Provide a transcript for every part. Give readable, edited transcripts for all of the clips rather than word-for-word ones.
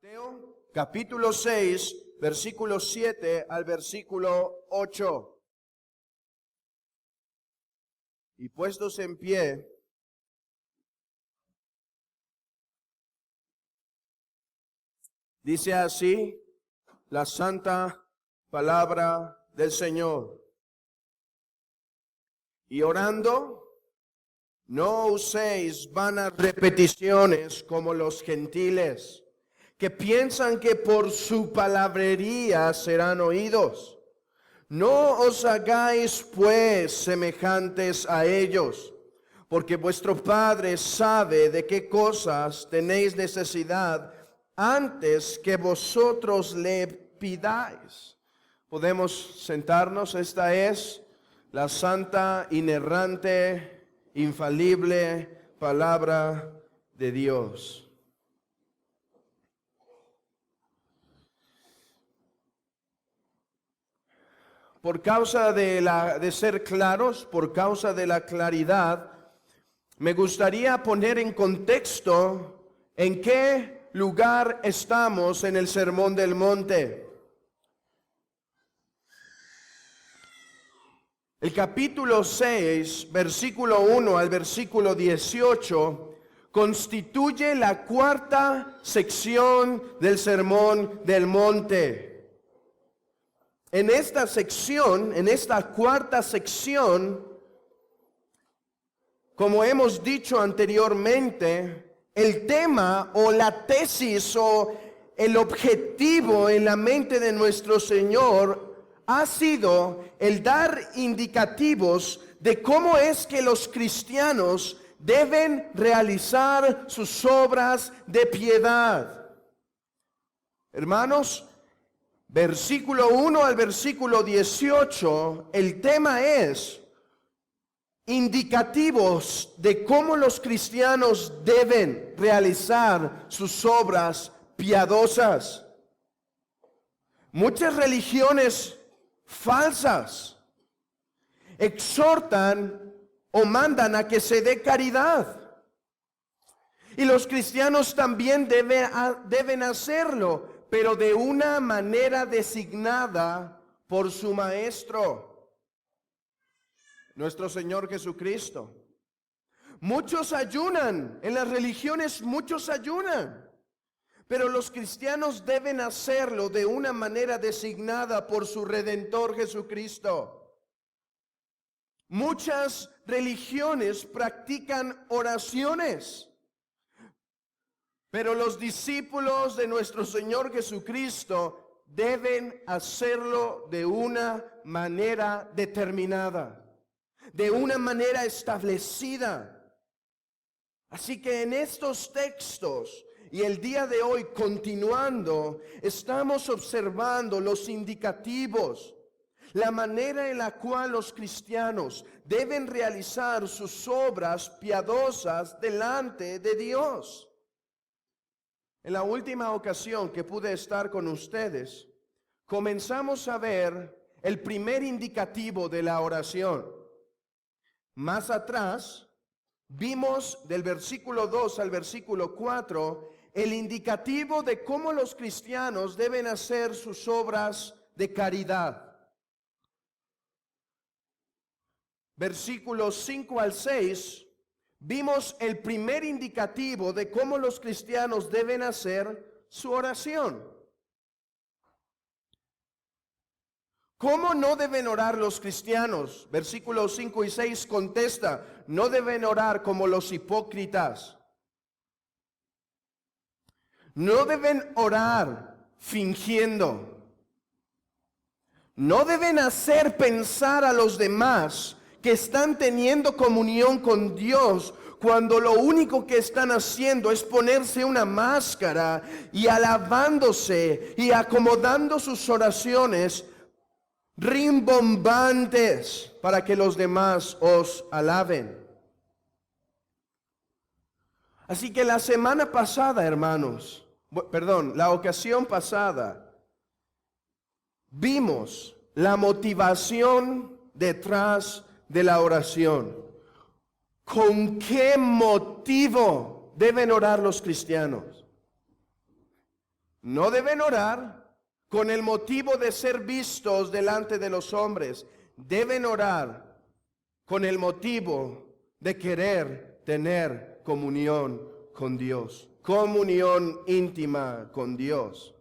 Mateo capítulo 6, versículo 7 al versículo 8. Y puestos en pie, dice así la santa palabra del Señor. Y orando, no uséis vanas repeticiones como los gentiles, que piensan que por su palabrería serán oídos. No os hagáis pues semejantes a ellos, porque vuestro Padre sabe de qué cosas tenéis necesidad antes que vosotros le pidáis. Podemos sentarnos. Esta es la santa, inerrante, infalible palabra de Dios. Por causa de ser claros, por causa de la claridad, me gustaría poner en contexto en qué lugar estamos en el Sermón del Monte. El capítulo 6, versículo 1 al versículo 18, constituye la cuarta sección del Sermón del Monte. En esta sección, en esta cuarta sección, como hemos dicho anteriormente, el tema o la tesis o el objetivo en la mente de nuestro Señor ha sido el dar indicativos de cómo es que los cristianos deben realizar sus obras de piedad. Hermanos, versículo 1 al versículo 18, el tema es indicativos de cómo los cristianos deben realizar sus obras piadosas. Muchas religiones falsas exhortan o mandan a que se dé caridad. Y los cristianos también deben hacerlo, pero de una manera designada por su Maestro, nuestro Señor Jesucristo. Muchos ayunan, en las religiones muchos ayunan, pero los cristianos deben hacerlo de una manera designada por su Redentor Jesucristo. Muchas religiones practican oraciones, pero los discípulos de nuestro Señor Jesucristo deben hacerlo de una manera determinada, de una manera establecida. Así que en estos textos y el día de hoy continuando, estamos observando los indicativos, la manera en la cual los cristianos deben realizar sus obras piadosas delante de Dios. En la última ocasión que pude estar con ustedes, comenzamos a ver el primer indicativo de la oración. Más atrás, vimos del versículo 2 al versículo 4 el indicativo de cómo los cristianos deben hacer sus obras de caridad. Versículos 5 al 6, vimos el primer indicativo de cómo los cristianos deben hacer su oración. ¿Cómo no deben orar los cristianos? Versículos 5 y 6 contesta: no deben orar como los hipócritas. No deben orar fingiendo. No deben hacer pensar a los demás que están teniendo comunión con Dios, cuando lo único que están haciendo es ponerse una máscara y alabándose y acomodando sus oraciones rimbombantes para que los demás os alaben. Así que la semana pasada, hermanos, la ocasión pasada, vimos la motivación detrás de la oración. ¿Con qué motivo deben orar los cristianos? No deben orar con el motivo de ser vistos delante de los hombres. Deben orar con el motivo de querer tener comunión con Dios, comunión íntima con Dios.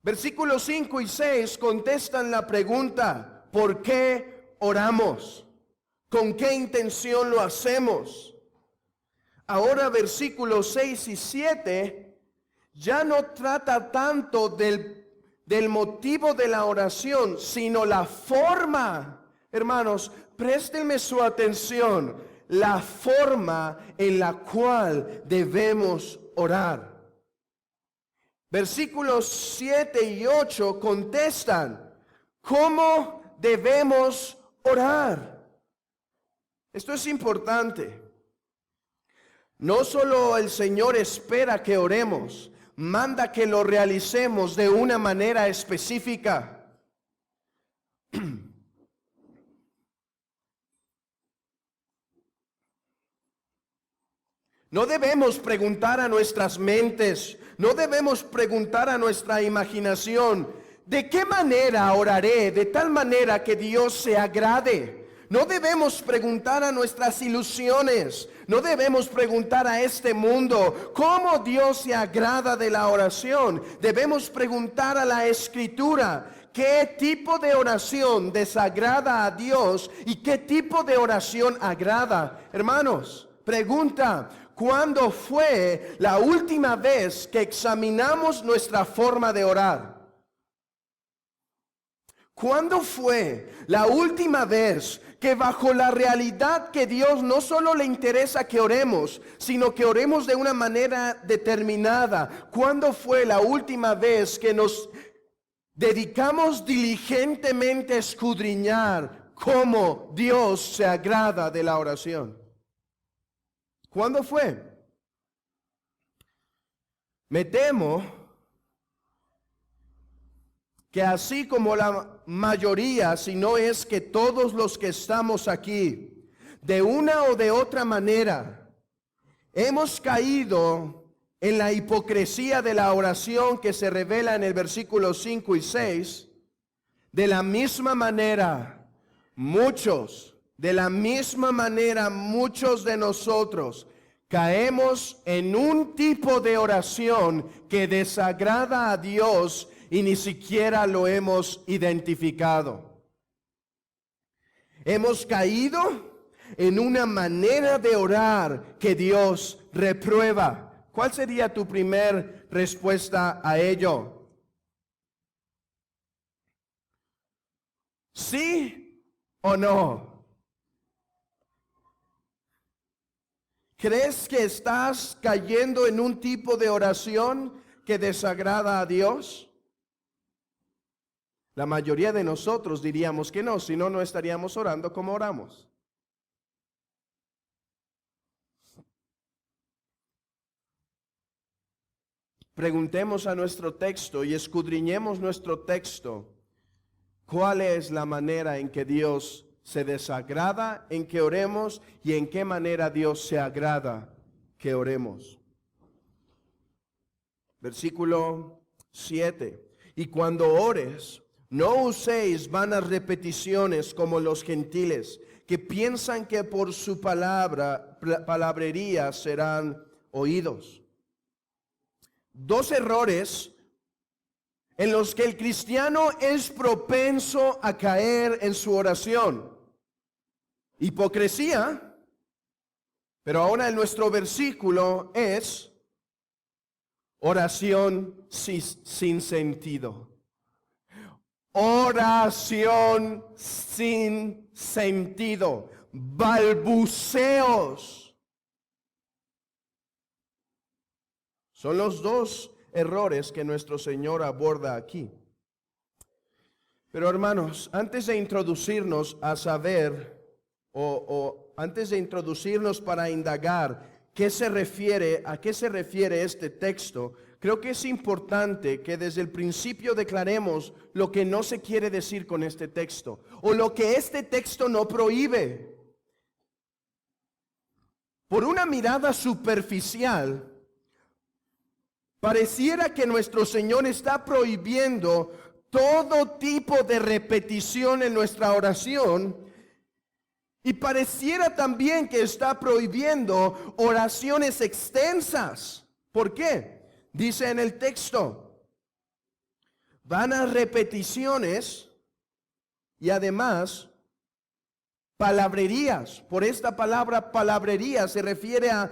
Versículos 5 y 6 contestan la pregunta: ¿por qué oramos? ¿Con qué intención lo hacemos? Ahora versículos 6 y 7 ya no trata tanto del motivo de la oración, sino la forma. Hermanos, préstenme su atención, la forma en la cual debemos orar. Versículos 7 y 8 contestan cómo debemos orar. Esto es importante. No solo el Señor espera que oremos, manda que lo realicemos de una manera específica. No debemos preguntar a nuestras mentes, no debemos preguntar a nuestra imaginación: ¿de qué manera oraré de tal manera que Dios se agrade? No debemos preguntar a nuestras ilusiones, no debemos preguntar a este mundo cómo Dios se agrada de la oración. Debemos preguntar a la Escritura qué tipo de oración desagrada a Dios y qué tipo de oración agrada. Hermanos, pregunta: ¿cuándo fue la última vez que examinamos nuestra forma de orar? ¿Cuándo fue la última vez que bajo la realidad que Dios no solo le interesa que oremos, sino que oremos de una manera determinada? ¿Cuándo fue la última vez que nos dedicamos diligentemente a escudriñar cómo Dios se agrada de la oración? ¿Cuándo fue? Me temo que así como la mayoría, si no es que todos los que estamos aquí, de una o de otra manera, hemos caído en la hipocresía de la oración que se revela en el versículo 5 y 6, de la misma manera, muchos de nosotros caemos en un tipo de oración que desagrada a Dios y ni siquiera lo hemos identificado. Hemos caído en una manera de orar que Dios reprueba. ¿Cuál sería tu primer respuesta a ello? ¿Sí o no? ¿Crees que estás cayendo en un tipo de oración que desagrada a Dios? La mayoría de nosotros diríamos que no, si no, no estaríamos orando como oramos. Preguntemos a nuestro texto y escudriñemos nuestro texto. ¿Cuál es la manera en que Dios se desagrada en que oremos y en qué manera Dios se agrada que oremos? Versículo 7. Y cuando ores, no uséis vanas repeticiones como los gentiles, que piensan que por su palabrería serán oídos. Dos errores en los que el cristiano es propenso a caer en su oración. Hipocresía, pero ahora en nuestro versículo es oración sin sentido. Oración sin sentido, balbuceos. Son los dos errores que nuestro Señor aborda aquí. Pero hermanos, antes de introducirnos a saber, antes de introducirnos para indagar a qué se refiere este texto, creo que es importante que desde el principio declaremos lo que no se quiere decir con este texto, o lo que este texto no prohíbe. Por una mirada superficial, Pareciera que nuestro Señor está prohibiendo todo tipo de repetición en nuestra oración, y pareciera también que está prohibiendo oraciones extensas. ¿Por qué? Dice en el texto, vanas repeticiones y además palabrerías. Por esta palabra palabrería se refiere a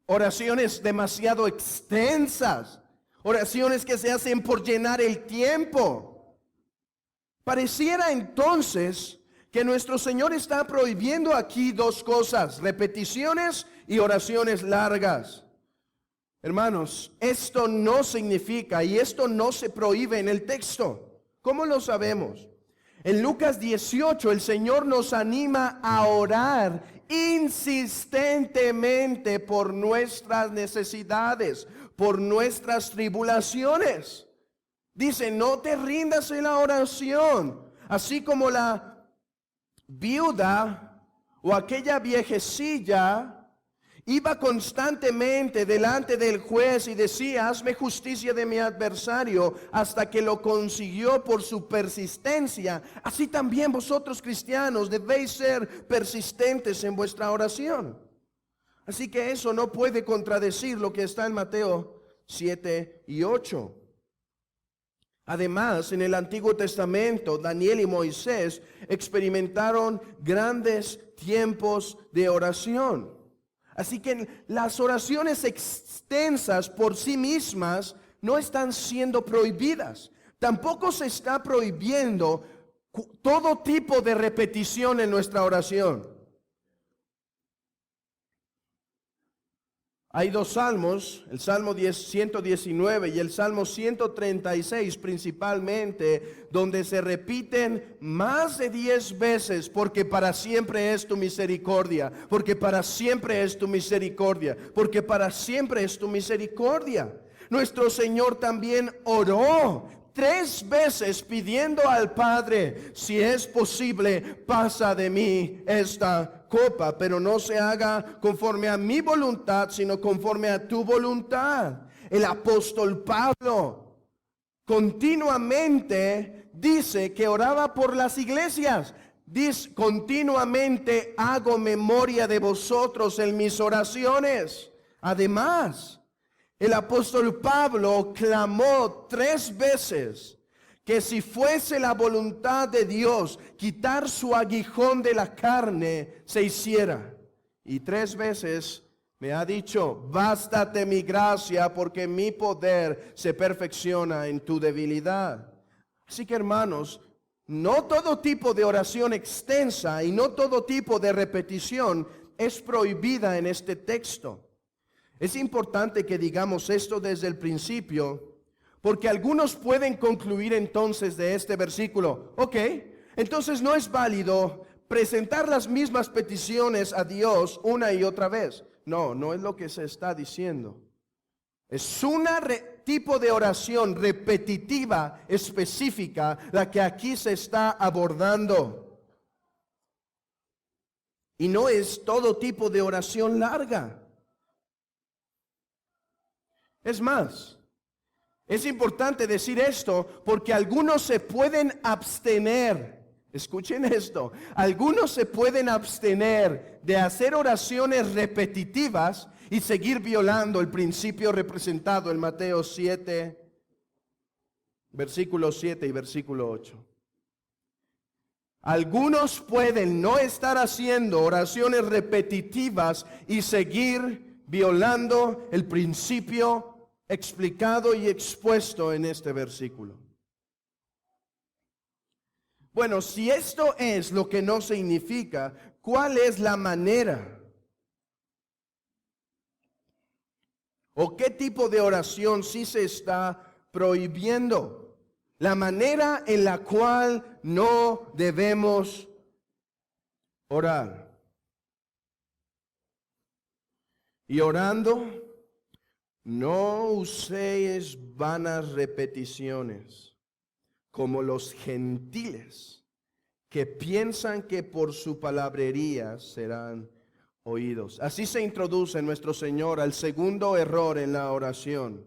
oraciones demasiado extensas, oraciones que se hacen por llenar el tiempo. Pareciera entonces que nuestro Señor está prohibiendo aquí dos cosas: repeticiones y oraciones largas. Hermanos, esto no significa y esto no se prohíbe en el texto. ¿Cómo lo sabemos? En Lucas 18 el Señor nos anima a orar insistentemente por nuestras necesidades, por nuestras tribulaciones. Dice, no te rindas en la oración, así como la viuda o aquella viejecilla iba constantemente delante del juez y decía, hazme justicia de mi adversario, hasta que lo consiguió por su persistencia. Así también vosotros, cristianos, debéis ser persistentes en vuestra oración. Así que eso no puede contradecir lo que está en Mateo 7 y 8. Además, en el Antiguo Testamento, Daniel y Moisés experimentaron grandes tiempos de oración. Así que las oraciones extensas por sí mismas no están siendo prohibidas. Tampoco se está prohibiendo todo tipo de repetición en nuestra oración. Hay dos salmos, el Salmo 119 y el Salmo 136 principalmente, donde se repiten más de 10 veces, porque para siempre es tu misericordia, porque para siempre es tu misericordia, porque para siempre es tu misericordia. Nuestro Señor también oró 3 veces pidiendo al Padre, si es posible, pasa de mí esta copa, pero no se haga conforme a mi voluntad, sino conforme a tu voluntad. El apóstol Pablo continuamente dice que oraba por las iglesias. Dice, continuamente hago memoria de vosotros en mis oraciones. Además, el apóstol Pablo clamó 3 veces que si fuese la voluntad de Dios quitar su aguijón de la carne, se hiciera. Y 3 veces me ha dicho, bástate mi gracia, porque mi poder se perfecciona en tu debilidad. Así que, hermanos, no todo tipo de oración extensa y no todo tipo de repetición es prohibida en este texto. Es importante que digamos esto desde el principio, porque algunos pueden concluir entonces de este versículo, ok, entonces no es válido presentar las mismas peticiones a Dios una y otra vez. No, no es lo que se está diciendo. Es tipo de oración repetitiva, específica, la que aquí se está abordando. Y no es todo tipo de oración larga. Es más, es importante decir esto porque algunos se pueden abstener. Escuchen esto. Algunos se pueden abstener de hacer oraciones repetitivas y seguir violando el principio representado en Mateo 7, versículo 7 y versículo 8. Algunos pueden no estar haciendo oraciones repetitivas y seguir violando el principio explicado y expuesto en este versículo. Bueno, si esto es lo que no significa, ¿cuál es la manera? ¿O qué tipo de oración sí se está prohibiendo? La manera en la cual no debemos orar. Y orando, no uséis vanas repeticiones, como los gentiles, que piensan que por su palabrería serán oídos. Así se introduce nuestro Señor al segundo error en la oración.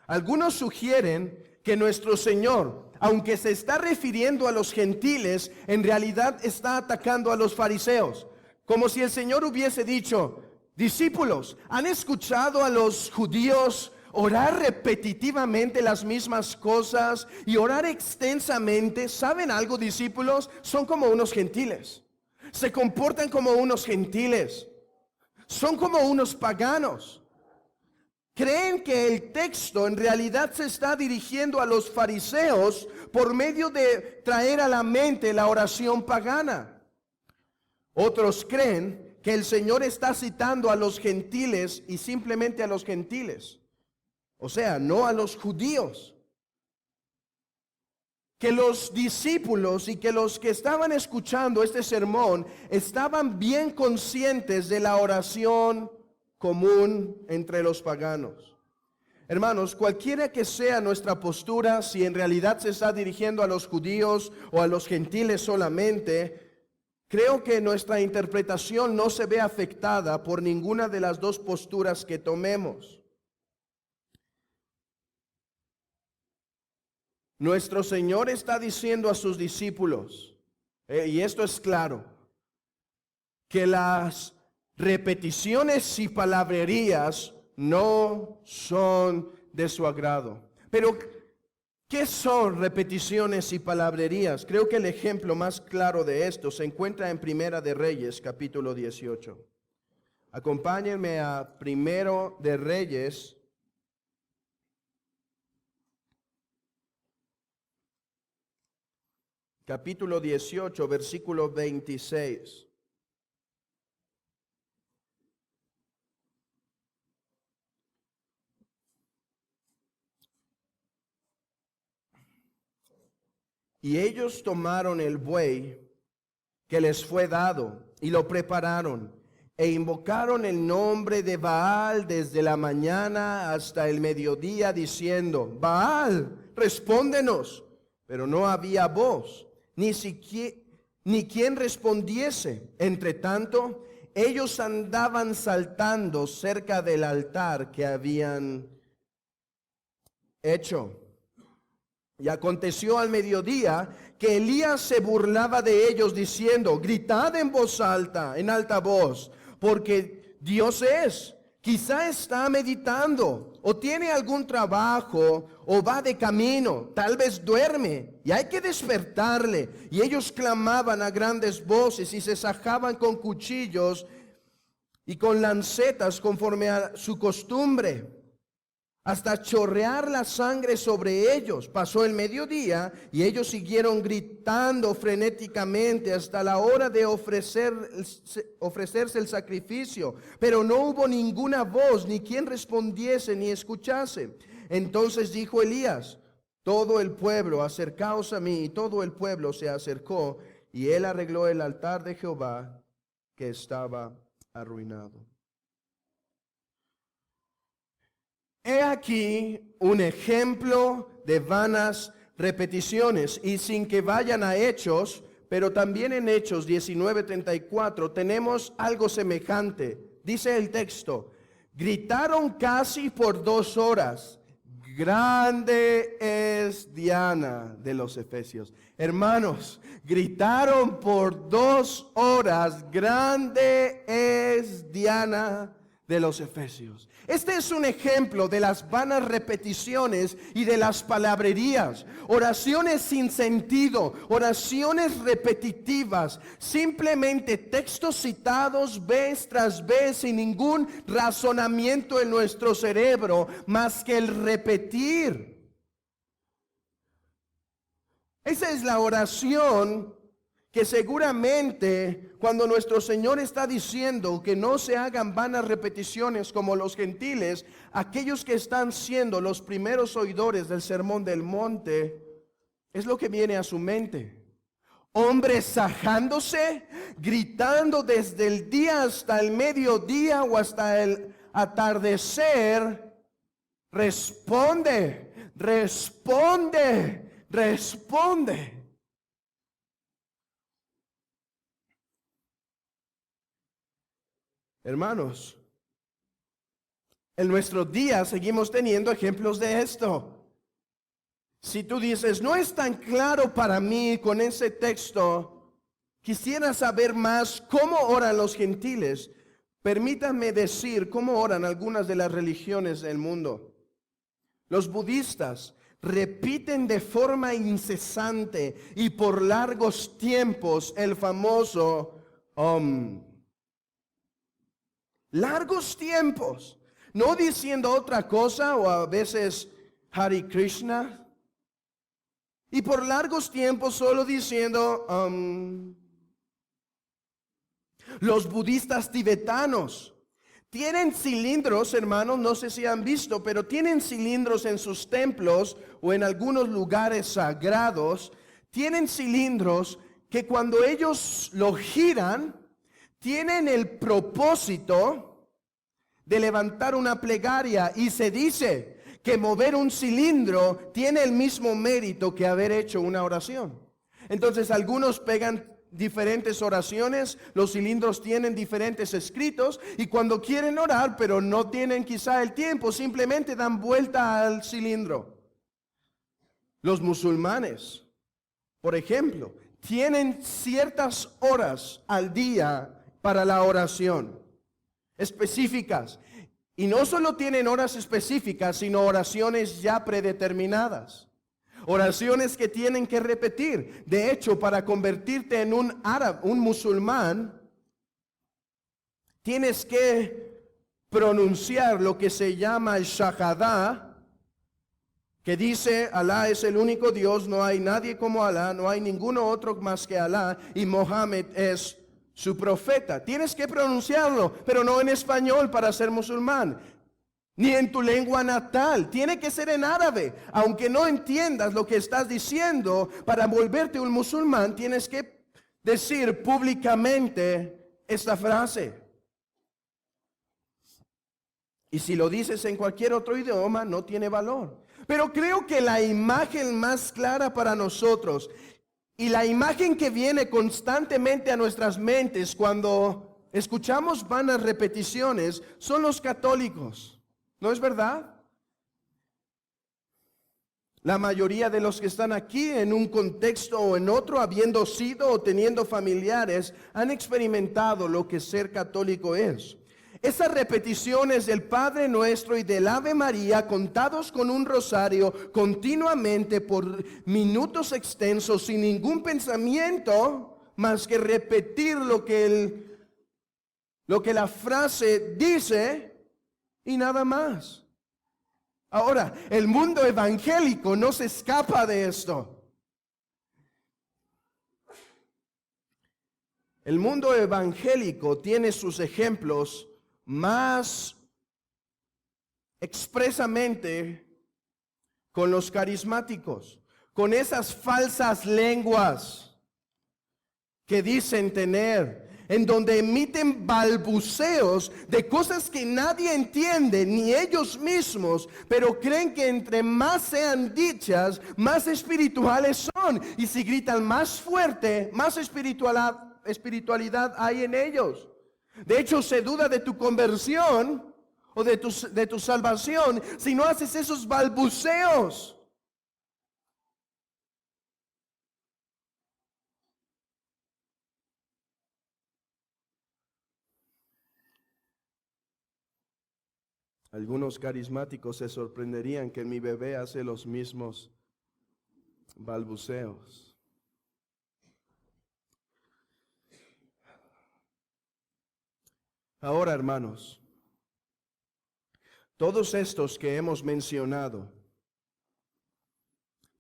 Algunos sugieren que nuestro Señor, aunque se está refiriendo a los gentiles, en realidad está atacando a los fariseos. Como si el Señor hubiese dicho: discípulos, ¿han escuchado a los judíos orar repetitivamente las mismas cosas y orar extensamente? ¿Saben algo, discípulos? Son como unos gentiles. Se comportan como unos gentiles. Son como unos paganos. Creen que el texto en realidad se está dirigiendo a los fariseos por medio de traer a la mente la oración pagana. Otros creen que el Señor está citando a los gentiles y simplemente a los gentiles. O sea, no a los judíos. Que los discípulos y que los que estaban escuchando este sermón estaban bien conscientes de la oración común entre los paganos. Hermanos, cualquiera que sea nuestra postura, si en realidad se está dirigiendo a los judíos o a los gentiles solamente, creo que nuestra interpretación no se ve afectada por ninguna de las dos posturas que tomemos. Nuestro Señor está diciendo a sus discípulos, y esto es claro, que las repeticiones y palabrerías no son de su agrado. Pero, ¿qué son repeticiones y palabrerías? Creo que el ejemplo más claro de esto se encuentra en Primera de Reyes, capítulo 18. Acompáñenme a Primero de Reyes, capítulo 18, versículo 26. Y ellos tomaron el buey que les fue dado y lo prepararon e invocaron el nombre de Baal desde la mañana hasta el mediodía, diciendo: Baal, respóndenos. Pero no había voz, ni quien respondiese. Entre tanto, ellos andaban saltando cerca del altar que habían hecho. Y aconteció al mediodía que Elías se burlaba de ellos diciendo: gritad en voz alta, en alta voz, porque Dios es. Quizá está meditando, o tiene algún trabajo, o va de camino, tal vez duerme, y hay que despertarle. Y ellos clamaban a grandes voces y se sajaban con cuchillos y con lancetas conforme a su costumbre, hasta chorrear la sangre sobre ellos. Pasó el mediodía y ellos siguieron gritando frenéticamente hasta la hora de ofrecerse el sacrificio. Pero no hubo ninguna voz, ni quien respondiese ni escuchase. Entonces dijo Elías: todo el pueblo, acercaos a mí. Y todo el pueblo se acercó, y él arregló el altar de Jehová que estaba arruinado. He aquí un ejemplo de vanas repeticiones, y sin que vayan a Hechos, pero también en Hechos 19:34 tenemos algo semejante. Dice el texto: gritaron casi por 2 horas, grande es Diana de los Efesios. Hermanos, gritaron por 2 horas, grande es Diana de los Efesios. Este es un ejemplo de las vanas repeticiones y de las palabrerías, oraciones sin sentido, oraciones repetitivas, simplemente textos citados vez tras vez sin ningún razonamiento en nuestro cerebro, más que el repetir. Esa es la oración que seguramente cuando nuestro Señor está diciendo que no se hagan vanas repeticiones como los gentiles, aquellos que están siendo los primeros oidores del Sermón del Monte, es lo que viene a su mente. Hombres sajándose, gritando desde el día hasta el mediodía o hasta el atardecer: responde, responde, responde. Hermanos, En nuestros días seguimos teniendo ejemplos de esto. Si tú dices, no es tan claro para mí con ese texto, quisiera saber más cómo oran los gentiles, permítanme decir cómo oran algunas de las religiones del mundo. Los budistas repiten de forma incesante y por largos tiempos el famoso Om. Largos tiempos, no diciendo otra cosa o a veces Hare Krishna. Y por largos tiempos solo diciendo Los budistas tibetanos tienen cilindros, hermanos, no sé si han visto, pero tienen cilindros en sus templos o en algunos lugares sagrados. Tienen cilindros que cuando ellos lo giran, tienen el propósito de levantar una plegaria, y se dice que mover un cilindro tiene el mismo mérito que haber hecho una oración. Entonces algunos pegan diferentes oraciones, los cilindros tienen diferentes escritos, y cuando quieren orar pero no tienen quizá el tiempo, simplemente dan vuelta al cilindro. Los musulmanes, por ejemplo, tienen ciertas horas al día para la oración, específicas. Y no solo tienen horas específicas, sino oraciones ya predeterminadas. Oraciones que tienen que repetir. De hecho, para convertirte en un árabe, un musulmán, tienes que pronunciar lo que se llama el Shahadá, que dice: Alá es el único Dios, no hay nadie como Alá, no hay ninguno otro más que Alá, y Mohammed es su profeta. Tienes que pronunciarlo, pero no en español para ser musulmán, ni en tu lengua natal. Tiene que ser en árabe. Aunque no entiendas lo que estás diciendo, para volverte un musulmán tienes que decir públicamente esta frase. Y si lo dices en cualquier otro idioma, no tiene valor. Pero creo que la imagen más clara para nosotros, y la imagen que viene constantemente a nuestras mentes cuando escuchamos vanas repeticiones, son los católicos. ¿No es verdad? La mayoría de los que están aquí, en un contexto o en otro, habiendo sido o teniendo familiares, han experimentado lo que ser católico es. Esas repeticiones del Padre Nuestro y del Ave María, contados con un rosario continuamente por minutos extensos, sin ningún pensamiento más que repetir lo que la frase dice y nada más. Ahora, el mundo evangélico no se escapa de esto. El mundo evangélico tiene sus ejemplos más expresamente con los carismáticos, con esas falsas lenguas que dicen tener, en donde emiten balbuceos de cosas que nadie entiende, ni ellos mismos, pero creen que entre más sean dichas, más espirituales son. Y si gritan más fuerte, más espiritualidad hay en ellos. De hecho, se duda de tu conversión o de tu salvación si no haces esos balbuceos. Algunos carismáticos se sorprenderían que mi bebé hace los mismos balbuceos. Ahora, hermanos, todos estos que hemos mencionado,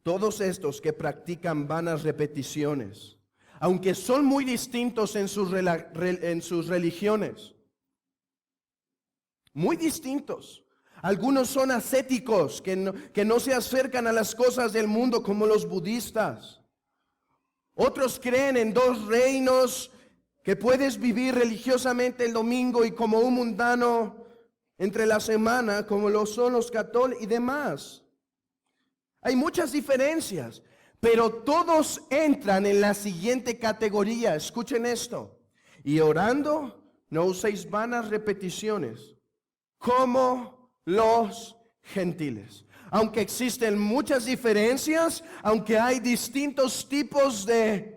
todos estos que practican vanas repeticiones, aunque son muy distintos en sus religiones, muy distintos. Algunos son ascéticos, que no se acercan a las cosas del mundo como los budistas. Otros creen en dos reinos, que puedes vivir religiosamente el domingo y como un mundano entre la semana, como lo son los católicos y demás. Hay muchas diferencias, pero todos entran en la siguiente categoría. Escuchen esto: y orando, no uséis vanas repeticiones, como los gentiles. Aunque existen muchas diferencias, aunque hay distintos tipos de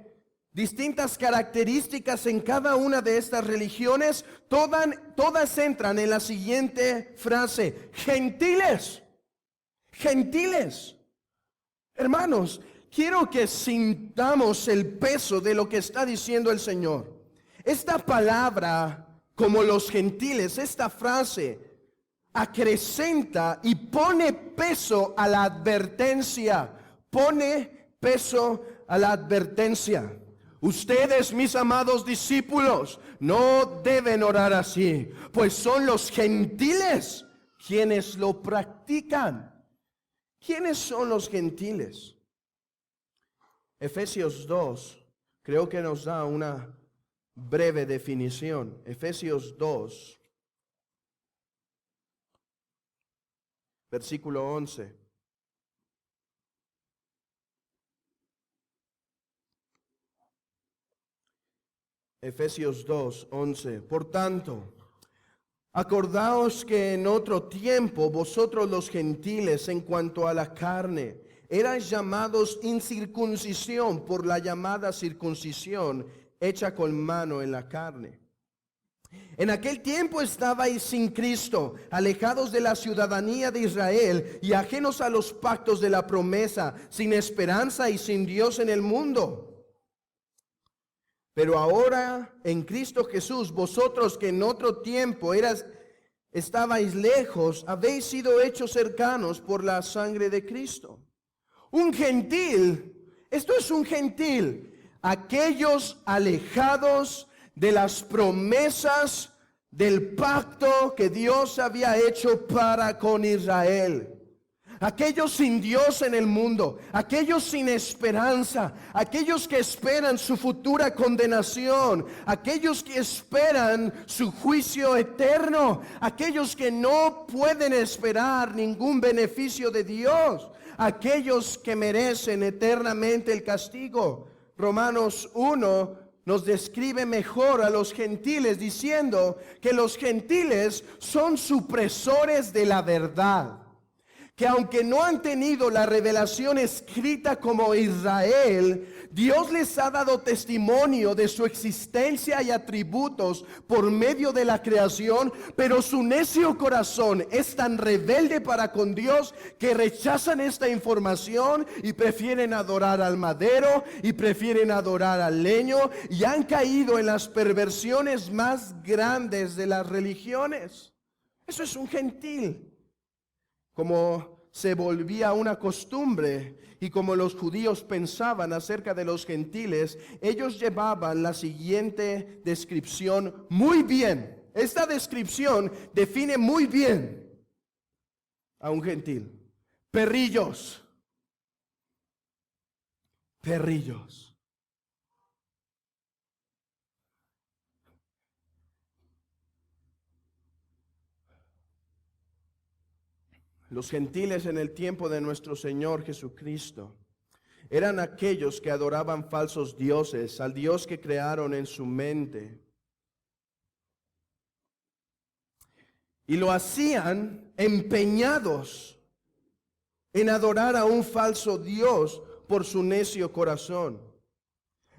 distintas características en cada una de estas religiones, todas entran en la siguiente frase: gentiles, gentiles. Hermanos, quiero que sintamos el peso de lo que está diciendo el Señor. Esta palabra, como los gentiles, esta frase acrecenta y pone peso a la advertencia. Pone peso a la advertencia. Ustedes, mis amados discípulos, no deben orar así, pues son los gentiles quienes lo practican. ¿Quiénes son los gentiles? Efesios 2, creo que nos da una breve definición. Efesios 2, versículo 11. Efesios 2, 11. Por tanto, acordaos que en otro tiempo vosotros los gentiles, en cuanto a la carne, erais llamados incircuncisión por la llamada circuncisión hecha con mano en la carne. En aquel tiempo estabais sin Cristo, alejados de la ciudadanía de Israel y ajenos a los pactos de la promesa, sin esperanza y sin Dios en el mundo. Pero ahora en Cristo Jesús, vosotros que en otro tiempo estabais lejos, habéis sido hechos cercanos por la sangre de Cristo. Un gentil, esto es un gentil, aquellos alejados de las promesas del pacto que Dios había hecho para con Israel. Aquellos sin Dios en el mundo, aquellos sin esperanza, aquellos que esperan su futura condenación, aquellos que esperan su juicio eterno, aquellos que no pueden esperar ningún beneficio de Dios, aquellos que merecen eternamente el castigo. Romanos 1 nos describe mejor a los gentiles diciendo que los gentiles son supresores de la verdad. Que aunque no han tenido la revelación escrita como Israel, Dios les ha dado testimonio de su existencia y atributos por medio de la creación, pero su necio corazón es tan rebelde para con Dios que rechazan esta información y prefieren adorar al madero y prefieren adorar al leño y han caído en las perversiones más grandes de las religiones. Eso es un gentil. Como se volvía una costumbre y como los judíos pensaban acerca de los gentiles, ellos llevaban la siguiente descripción muy bien. Esta descripción define muy bien a un gentil. Perrillos. Perrillos. Los gentiles en el tiempo de nuestro Señor Jesucristo eran aquellos que adoraban falsos dioses, al Dios que crearon en su mente. Y lo hacían empeñados en adorar a un falso Dios por su necio corazón.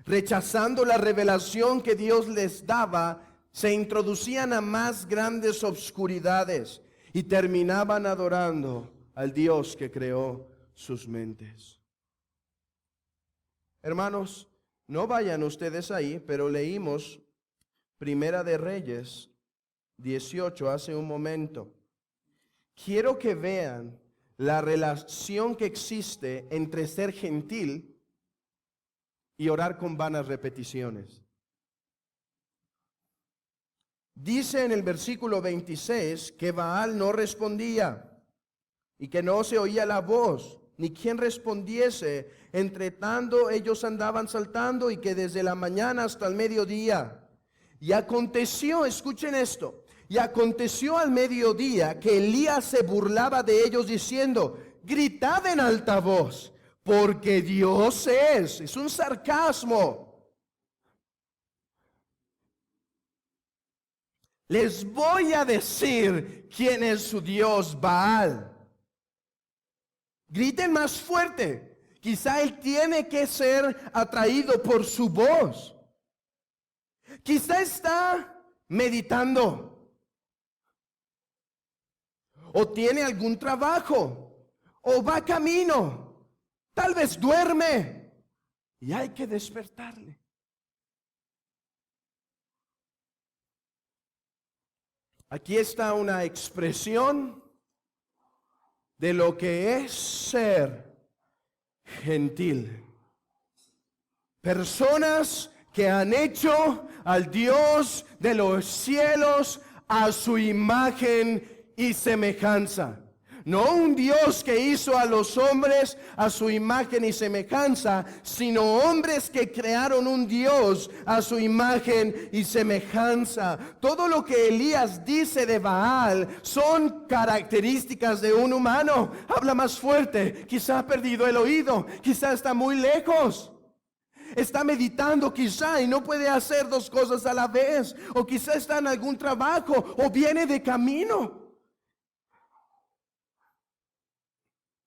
Rechazando la revelación que Dios les daba, se introducían a más grandes obscuridades y terminaban adorando al Dios que creó sus mentes. Hermanos, no vayan ustedes ahí, pero leímos Primera de Reyes 18 hace un momento. Quiero que vean la relación que existe entre ser gentil y orar con vanas repeticiones. Dice en el versículo 26 que Baal no respondía y que no se oía la voz, ni quien respondiese. Entre tanto ellos andaban saltando y que desde la mañana hasta el mediodía. Y aconteció, escuchen esto, y aconteció al mediodía que Elías se burlaba de ellos diciendo: gritad en alta voz, porque Dios es un sarcasmo. Les voy a decir quién es su Dios Baal. Griten más fuerte. Quizá él tiene que ser atraído por su voz. Quizá está meditando. O tiene algún trabajo. O va camino. Tal vez duerme. Y hay que despertarle. Aquí está una expresión de lo que es ser gentil. Personas que han hecho al Dios de los cielos a su imagen y semejanza. No un Dios que hizo a los hombres a su imagen y semejanza, sino hombres que crearon un Dios a su imagen y semejanza. Todo lo que Elías dice de Baal son características de un humano. Habla más fuerte, quizá ha perdido el oído, quizá está muy lejos. Está meditando quizá y no puede hacer dos cosas a la vez. O quizá está en algún trabajo o viene de camino.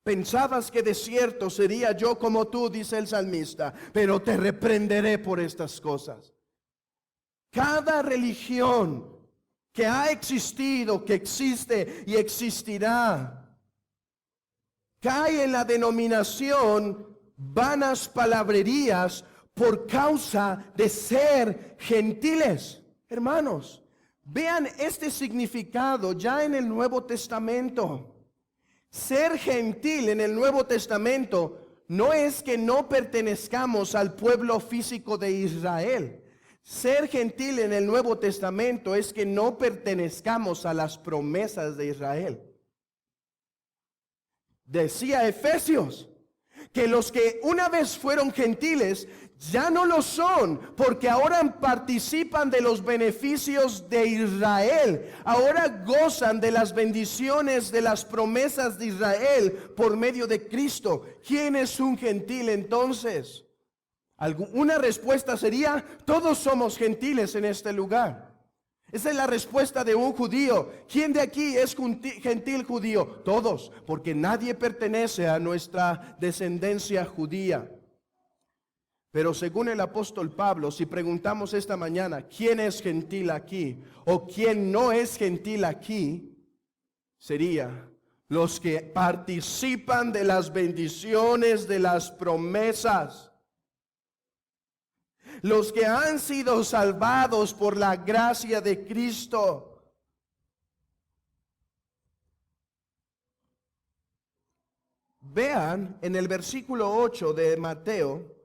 Pensabas que de cierto sería yo como tú, dice el salmista, pero te reprenderé por estas cosas. Cada religión que ha existido, que existe y existirá, cae en la denominación vanas palabrerías por causa de ser gentiles. Hermanos, vean este significado ya en el Nuevo Testamento. Ser gentil en el Nuevo Testamento no es que no pertenezcamos al pueblo físico de Israel. Ser gentil en el Nuevo Testamento es que no pertenezcamos a las promesas de Israel. Decía Efesios que los que una vez fueron gentiles ya no lo son, porque ahora participan de los beneficios de Israel. Ahora gozan de las bendiciones de las promesas de Israel por medio de Cristo. ¿Quién es un gentil entonces? Una respuesta sería: todos somos gentiles en este lugar. Esa es la respuesta de un judío. ¿Quién de aquí es gentil judío? Todos, porque nadie pertenece a nuestra descendencia judía. Pero según el apóstol Pablo, si preguntamos esta mañana, ¿quién es gentil aquí? O ¿quién no es gentil aquí? Sería los que participan de las bendiciones de las promesas. Los que han sido salvados por la gracia de Cristo. Vean en el versículo 8 de Mateo.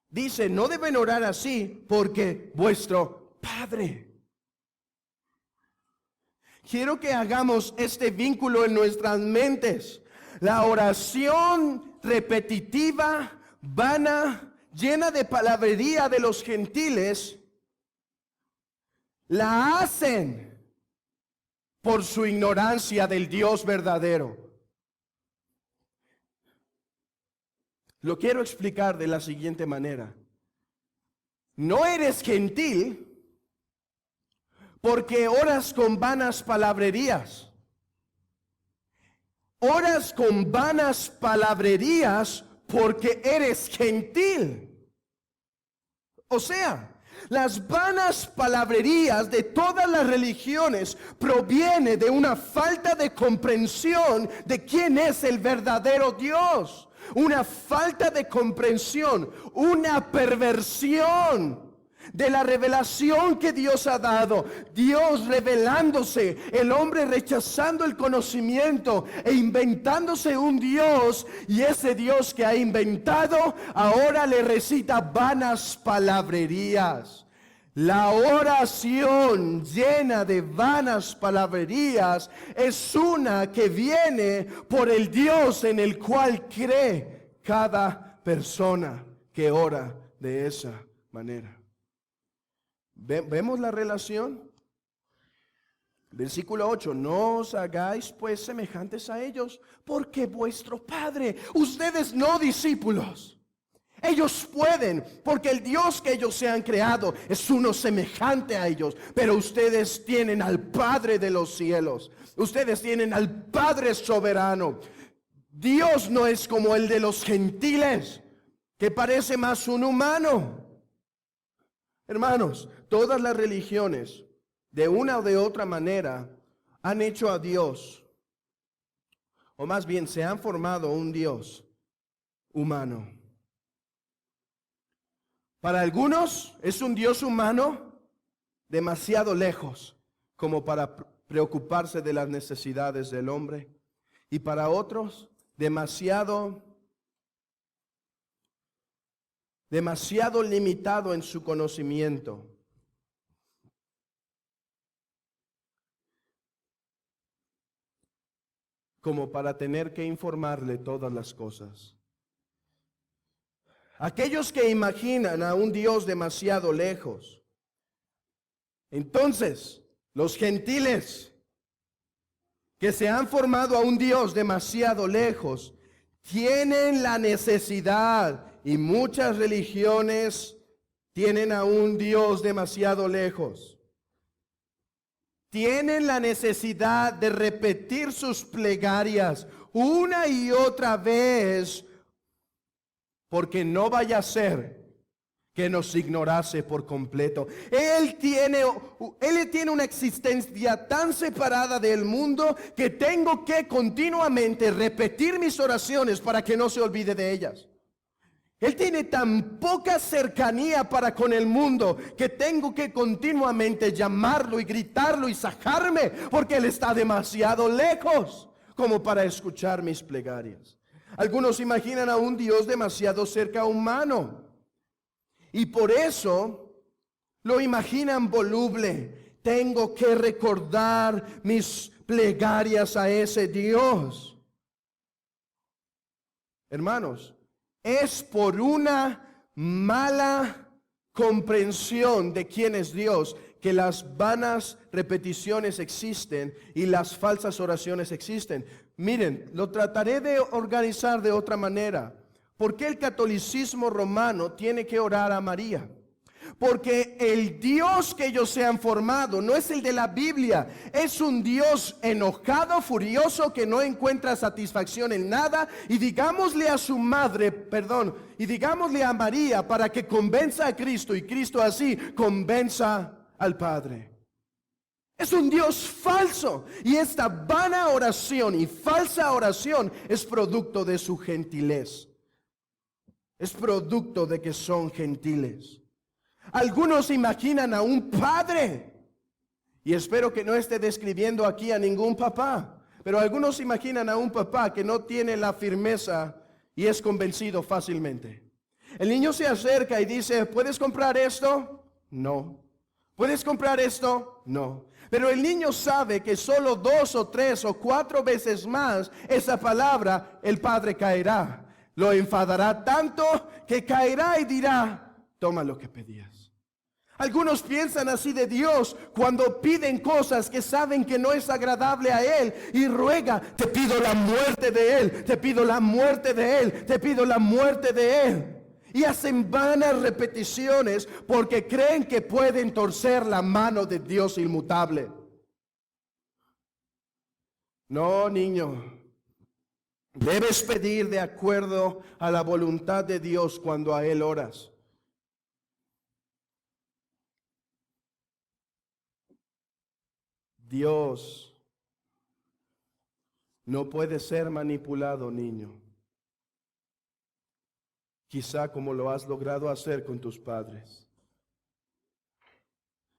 Dice, no deben orar así porque vuestro Padre. Quiero que hagamos este vínculo en nuestras mentes. La oración repetitiva, vana, llena de palabrería de los gentiles, la hacen por su ignorancia del Dios verdadero. Lo quiero explicar de la siguiente manera. No eres gentil porque oras con vanas palabrerías. Oras con vanas palabrerías porque eres gentil. O sea, las vanas palabrerías de todas las religiones provienen de una falta de comprensión de quién es el verdadero Dios. Una falta de comprensión, una perversión de la revelación que Dios ha dado. Dios revelándose, el hombre rechazando el conocimiento e inventándose un Dios, y ese Dios que ha inventado ahora le recita vanas palabrerías. La oración llena de vanas palabrerías es una que viene por el Dios en el cual cree cada persona que ora de esa manera. ¿Vemos la relación? Versículo 8, no os hagáis pues semejantes a ellos, porque vuestro Padre, ustedes no discípulos, Ellos pueden, porque el Dios que ellos se han creado es uno semejante a ellos. Pero ustedes tienen al Padre de los cielos. Ustedes tienen al Padre soberano. Dios no es como el de los gentiles, que parece más un humano. Hermanos, todas las religiones, de una o de otra manera, han hecho a Dios, o más bien se han formado un Dios humano. Para algunos es un Dios humano demasiado lejos como para preocuparse de las necesidades del hombre. Y para otros, demasiado limitado en su conocimiento. Como para tener que informarle todas las cosas. Aquellos que imaginan a un Dios demasiado lejos. Entonces, los gentiles que se han formado a un Dios demasiado lejos, tienen la necesidad, y muchas religiones tienen a un Dios demasiado lejos. Tienen la necesidad de repetir sus plegarias una y otra vez, porque no vaya a ser que nos ignorase por completo. Él tiene una existencia tan separada del mundo que tengo que continuamente repetir mis oraciones para que no se olvide de ellas. Él tiene tan poca cercanía para con el mundo que tengo que continuamente llamarlo y gritarlo y sacarme, porque Él está demasiado lejos como para escuchar mis plegarias. Algunos imaginan a un Dios demasiado cerca humano. Y por eso lo imaginan voluble. Tengo que recordar mis plegarias a ese Dios. Hermanos, es por una mala comprensión de quién es Dios que las vanas repeticiones existen y las falsas oraciones existen. Miren, lo trataré de organizar de otra manera. ¿Por qué el catolicismo romano tiene que orar a María? Porque el Dios que ellos se han formado no es el de la Biblia. Es un Dios enojado, furioso, que no encuentra satisfacción en nada. Y digámosle a su madre, y digámosle a María para que convenza a Cristo, y Cristo así convenza al Padre. Es un Dios falso. Y esta vana oración y falsa oración es producto de su gentilez. Es producto de que son gentiles. Algunos imaginan a un padre, y espero que no esté describiendo aquí a ningún papá, pero algunos imaginan a un papá que no tiene la firmeza y es convencido fácilmente. El niño se acerca y dice, ¿puedes comprar esto? No. ¿Puedes comprar esto? No. Pero el niño sabe que solo 2 o 3 o 4 veces más esa palabra el padre caerá. Lo enfadará tanto que caerá y dirá, toma lo que pedías. Algunos piensan así de Dios cuando piden cosas que saben que no es agradable a Él y ruega, te pido la muerte de Él, te pido la muerte de Él, te pido la muerte de Él. Y hacen vanas repeticiones porque creen que pueden torcer la mano de Dios inmutable. No, niño. Debes pedir de acuerdo a la voluntad de Dios cuando a Él oras. Dios no puede ser manipulado, niño. Quizá como lo has logrado hacer con tus padres.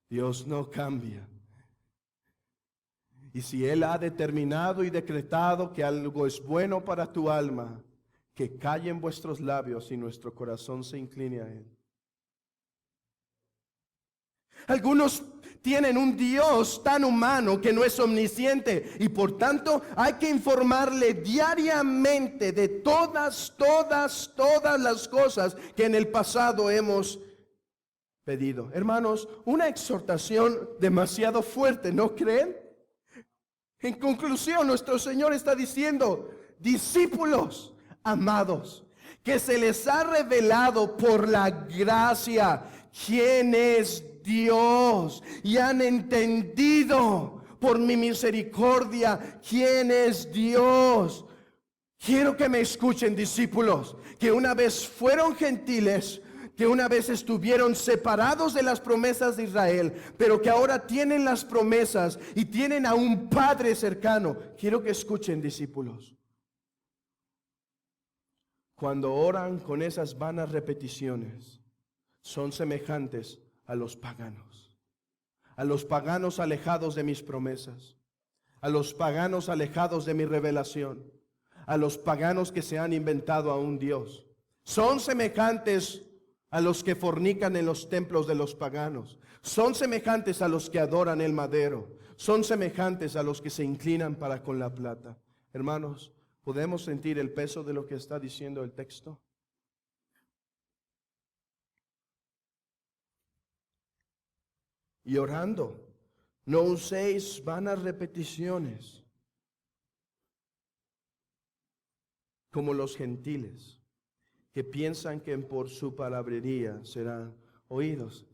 Dios no cambia. Y si Él ha determinado y decretado que algo es bueno para tu alma, que callen vuestros labios y nuestro corazón se incline a Él. Algunos tienen un Dios tan humano que no es omnisciente y por tanto hay que informarle diariamente de todas las cosas que en el pasado hemos pedido. Hermanos, una exhortación demasiado fuerte, ¿no creen? En conclusión, nuestro Señor está diciendo, discípulos amados, que se les ha revelado por la gracia quién es Dios, y han entendido por mi misericordia quién es Dios. Quiero que me escuchen, discípulos, que una vez fueron gentiles, que una vez estuvieron separados de las promesas de Israel, pero que ahora tienen las promesas y tienen a un Padre cercano. Quiero que escuchen, discípulos. Cuando oran con esas vanas repeticiones, son semejantes a los paganos alejados de mis promesas, a los paganos alejados de mi revelación, a los paganos que se han inventado a un Dios. Son semejantes a los que fornican en los templos de los paganos. Son semejantes a los que adoran el madero. Son semejantes a los que se inclinan para con la plata. Hermanos, ¿podemos sentir el peso de lo que está diciendo el texto? Y orando, no uséis vanas repeticiones como los gentiles, que piensan que por su palabrería serán oídos.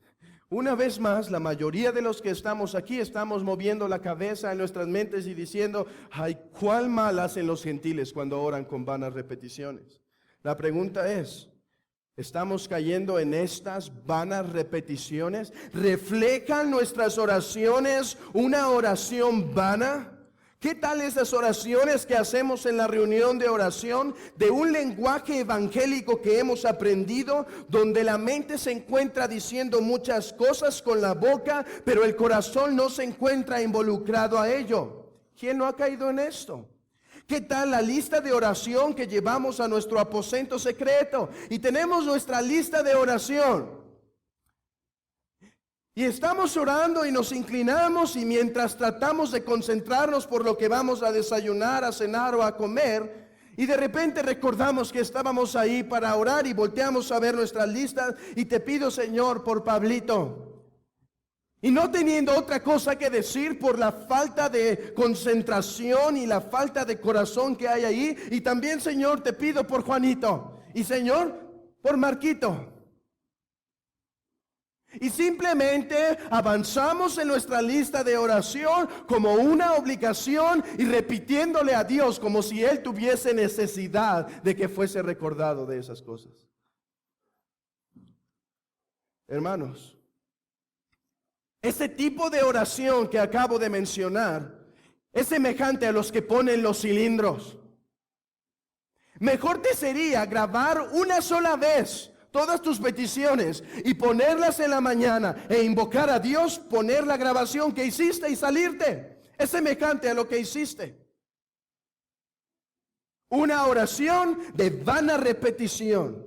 Una vez más, la mayoría de los que estamos aquí estamos moviendo la cabeza en nuestras mentes y diciendo, ay, cuál mal hacen los gentiles cuando oran con vanas repeticiones. La pregunta es, ¿estamos cayendo en estas vanas repeticiones? ¿Reflejan nuestras oraciones una oración vana? ¿Qué tal esas oraciones que hacemos en la reunión de oración, de un lenguaje evangélico que hemos aprendido, donde la mente se encuentra diciendo muchas cosas con la boca, pero el corazón no se encuentra involucrado a ello? ¿Quién no ha caído en esto? ¿Qué tal la lista de oración que llevamos a nuestro aposento secreto? Y tenemos nuestra lista de oración. Y estamos orando y nos inclinamos, y mientras tratamos de concentrarnos por lo que vamos a desayunar, a cenar o a comer, y de repente recordamos que estábamos ahí para orar y volteamos a ver nuestras listas y te pido, Señor, por Pablito. Y no teniendo otra cosa que decir por la falta de concentración y la falta de corazón que hay ahí. Y también, Señor, te pido por Juanito. Y Señor, por Marquito. Y simplemente avanzamos en nuestra lista de oración como una obligación y repitiéndole a Dios como si Él tuviese necesidad de que fuese recordado de esas cosas. Hermanos, ese tipo de oración que acabo de mencionar es semejante a los que ponen los cilindros. Mejor te sería grabar una sola vez todas tus peticiones y ponerlas en la mañana e invocar a Dios, poner la grabación que hiciste y salirte. Es semejante a lo que hiciste. Una oración de vana repetición.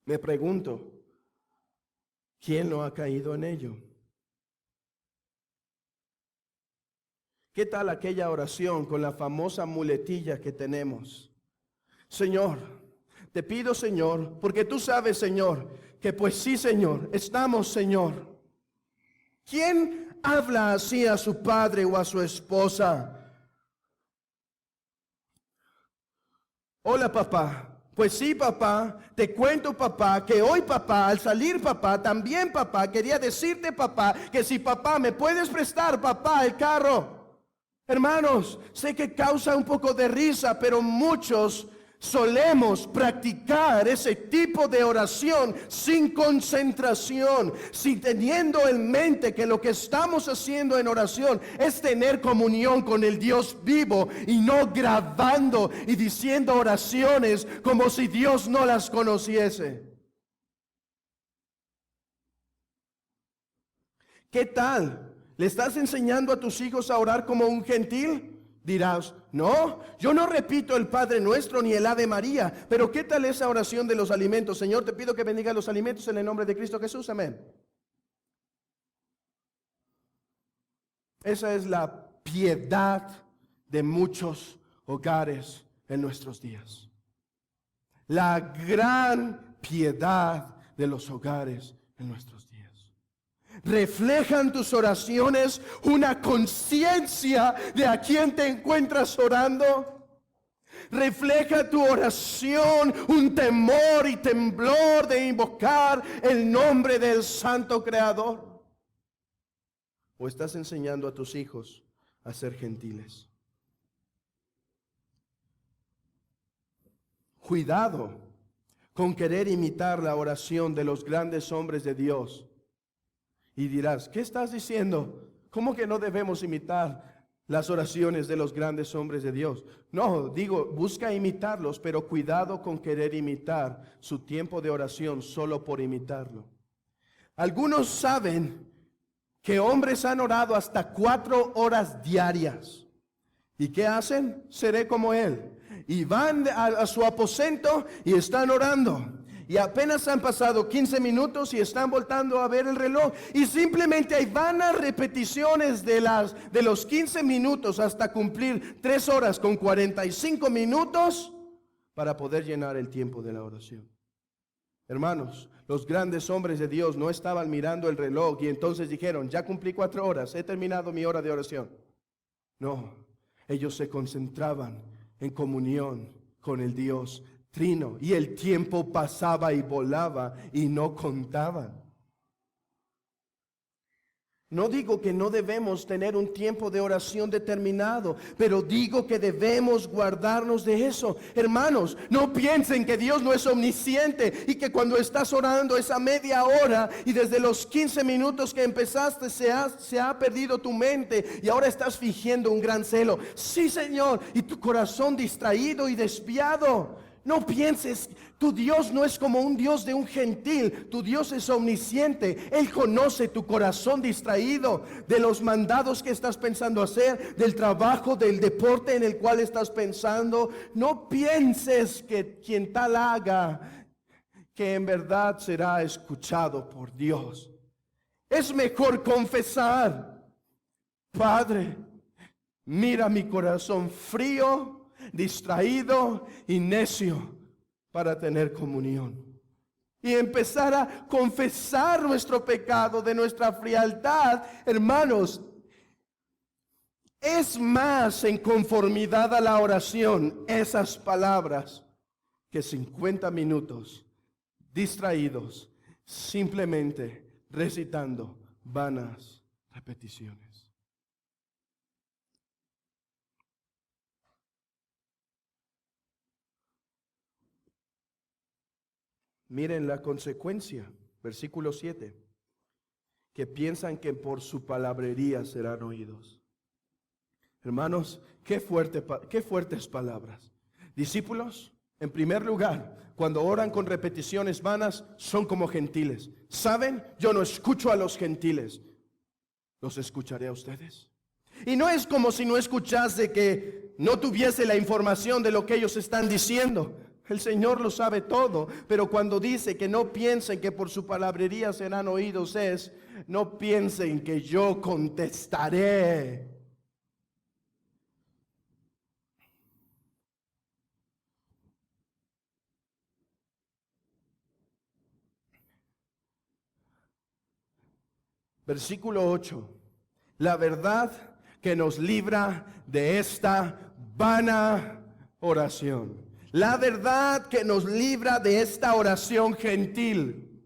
Me pregunto, ¿quién no ha caído en ello? ¿Qué tal aquella oración con la famosa muletilla que tenemos? Señor, te pido, Señor, porque tú sabes, Señor, que pues sí, Señor, estamos, Señor. ¿Quién habla así a su padre o a su esposa? Hola, papá. Pues sí, papá, te cuento, papá, que hoy, papá, al salir, papá, también, papá, quería decirte, papá, que si, papá, me puedes prestar, papá, el carro. Hermanos, sé que causa un poco de risa, pero muchos solemos practicar ese tipo de oración sin concentración, sin teniendo en mente que lo que estamos haciendo en oración es tener comunión con el Dios vivo y no grabando y diciendo oraciones como si Dios no las conociese. ¿Qué tal? ¿Le estás enseñando a tus hijos a orar como un gentil? Dirás, no, yo no repito el Padre Nuestro ni el Ave María, pero ¿qué tal esa oración de los alimentos? Señor, te pido que bendiga los alimentos en el nombre de Cristo Jesús, amén. Esa es la piedad de muchos hogares en nuestros días. La gran piedad de los hogares en nuestros días. ¿Reflejan tus oraciones una conciencia de a quién te encuentras orando? Refleja tu oración un temor y temblor de invocar el nombre del Santo Creador. ¿O estás enseñando a tus hijos a ser gentiles? Cuidado con querer imitar la oración de los grandes hombres de Dios. Y dirás, ¿qué estás diciendo? ¿Cómo que no debemos imitar las oraciones de los grandes hombres de Dios? No, digo, busca imitarlos, pero cuidado con querer imitar su tiempo de oración solo por imitarlo. Algunos saben que hombres han orado hasta 4 horas diarias. ¿Y qué hacen? Seré como él. Y van a su aposento y están orando. Y apenas han pasado 15 minutos y están voltando a ver el reloj. Y simplemente hay vanas repeticiones de los 15 minutos hasta cumplir 3 horas con 45 minutos para poder llenar el tiempo de la oración. Hermanos, los grandes hombres de Dios no estaban mirando el reloj y entonces dijeron, ya cumplí 4 horas, he terminado mi hora de oración. No, ellos se concentraban en comunión con el Dios Trino, y el tiempo pasaba y volaba y no contaban. No digo que no debemos tener un tiempo de oración determinado, pero digo que debemos guardarnos de eso. Hermanos, no piensen que Dios no es omnisciente y que cuando estás orando esa media hora y desde los 15 minutos que empezaste se ha perdido tu mente y ahora estás fingiendo un gran celo. Sí, Señor, y tu corazón distraído y desviado. No pienses, tu Dios no es como un Dios de un gentil, tu Dios es omnisciente. Él conoce tu corazón distraído, de los mandados que estás pensando hacer, del trabajo, del deporte en el cual estás pensando. No pienses que quien tal haga, que en verdad será escuchado por Dios. Es mejor confesar, Padre, mira mi corazón frío, distraído y necio para tener comunión. Y empezar a confesar nuestro pecado de nuestra frialdad, hermanos, es más en conformidad a la oración esas palabras que 50 minutos distraídos, simplemente recitando vanas repeticiones. Miren la consecuencia, versículo 7, que piensan que por su palabrería serán oídos. Hermanos, qué fuertes palabras. Discípulos, en primer lugar, cuando oran con repeticiones vanas, son como gentiles. ¿Saben? Yo no escucho a los gentiles. ¿Los escucharé a ustedes? Y no es como si no escuchase, que no tuviese la información de lo que ellos están diciendo. El Señor lo sabe todo, pero cuando dice que no piensen que por su palabrería serán oídos, no piensen que yo contestaré. Versículo 8. La verdad que nos libra de esta vana oración. La verdad que nos libra de esta oración gentil.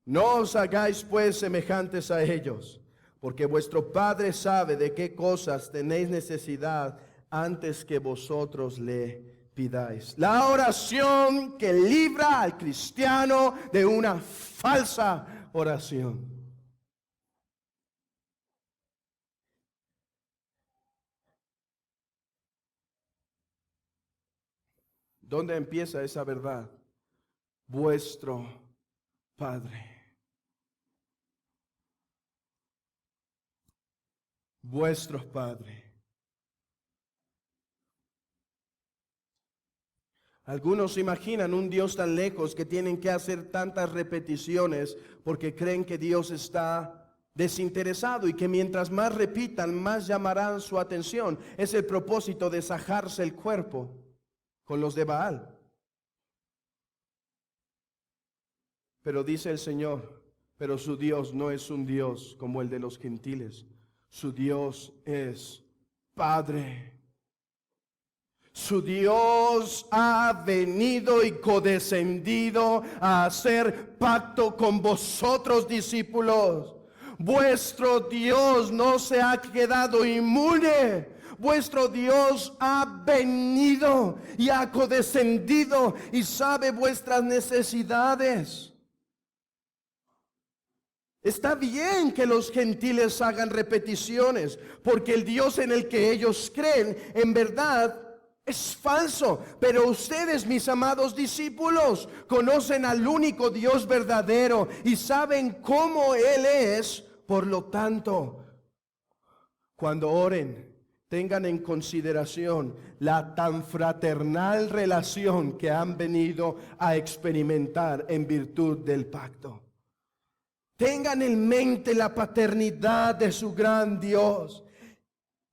No os hagáis pues semejantes a ellos, porque vuestro Padre sabe de qué cosas tenéis necesidad antes que vosotros le pidáis. La oración que libra al cristiano de una falsa oración. ¿Dónde empieza esa verdad? Vuestro Padre. Vuestro Padre. Algunos imaginan un Dios tan lejos que tienen que hacer tantas repeticiones porque creen que Dios está desinteresado y que mientras más repitan, más llamarán su atención. Es el propósito de sajarse el cuerpo con los de Baal. Pero dice el Señor, pero su Dios no es un Dios como el de los gentiles. Su Dios es Padre. Su Dios ha venido y condescendido a hacer pacto con vosotros, discípulos. Vuestro Dios no se ha quedado inmune. Vuestro Dios ha venido y ha condescendido y sabe vuestras necesidades. Está bien que los gentiles hagan repeticiones, porque el Dios en el que ellos creen, en verdad, es falso. Pero ustedes, mis amados discípulos, conocen al único Dios verdadero y saben cómo Él es. Por lo tanto, cuando oren, tengan en consideración la tan fraternal relación que han venido a experimentar en virtud del pacto. Tengan en mente la paternidad de su gran Dios.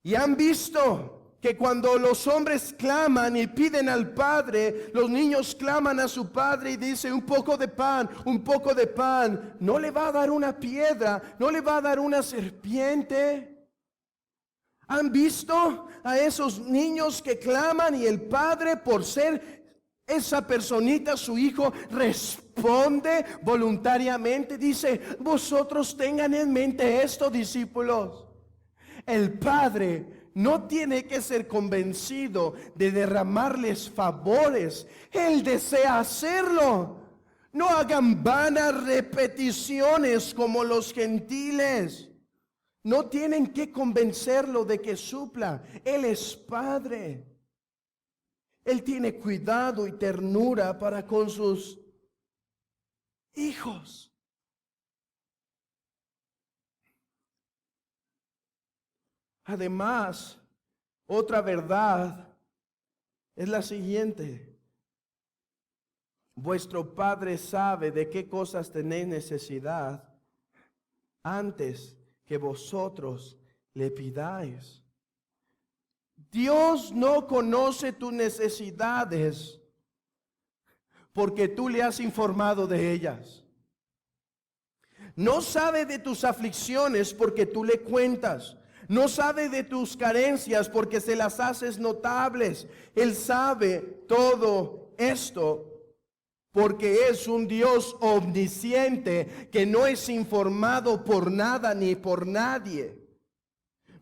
Y han visto que cuando los hombres claman y piden al Padre, los niños claman a su Padre y dicen un poco de pan, un poco de pan. No le va a dar una piedra, no le va a dar una serpiente. ¿Han visto a esos niños que claman y el Padre, por ser esa personita, su hijo, responde voluntariamente? Dice, vosotros tengan en mente esto, discípulos. El Padre no tiene que ser convencido de derramarles favores. Él desea hacerlo. No hagan vanas repeticiones como los gentiles. No tienen que convencerlo de que supla. Él es Padre. Él tiene cuidado y ternura para con sus hijos. Además, otra verdad es la siguiente. Vuestro Padre sabe de qué cosas tenéis necesidad antes que vosotros le pidáis. Dios no conoce tus necesidades porque tú le has informado de ellas. No sabe de tus aflicciones porque tú le cuentas. No sabe de tus carencias porque se las haces notables. Él sabe todo esto porque es un Dios omnisciente que no es informado por nada ni por nadie.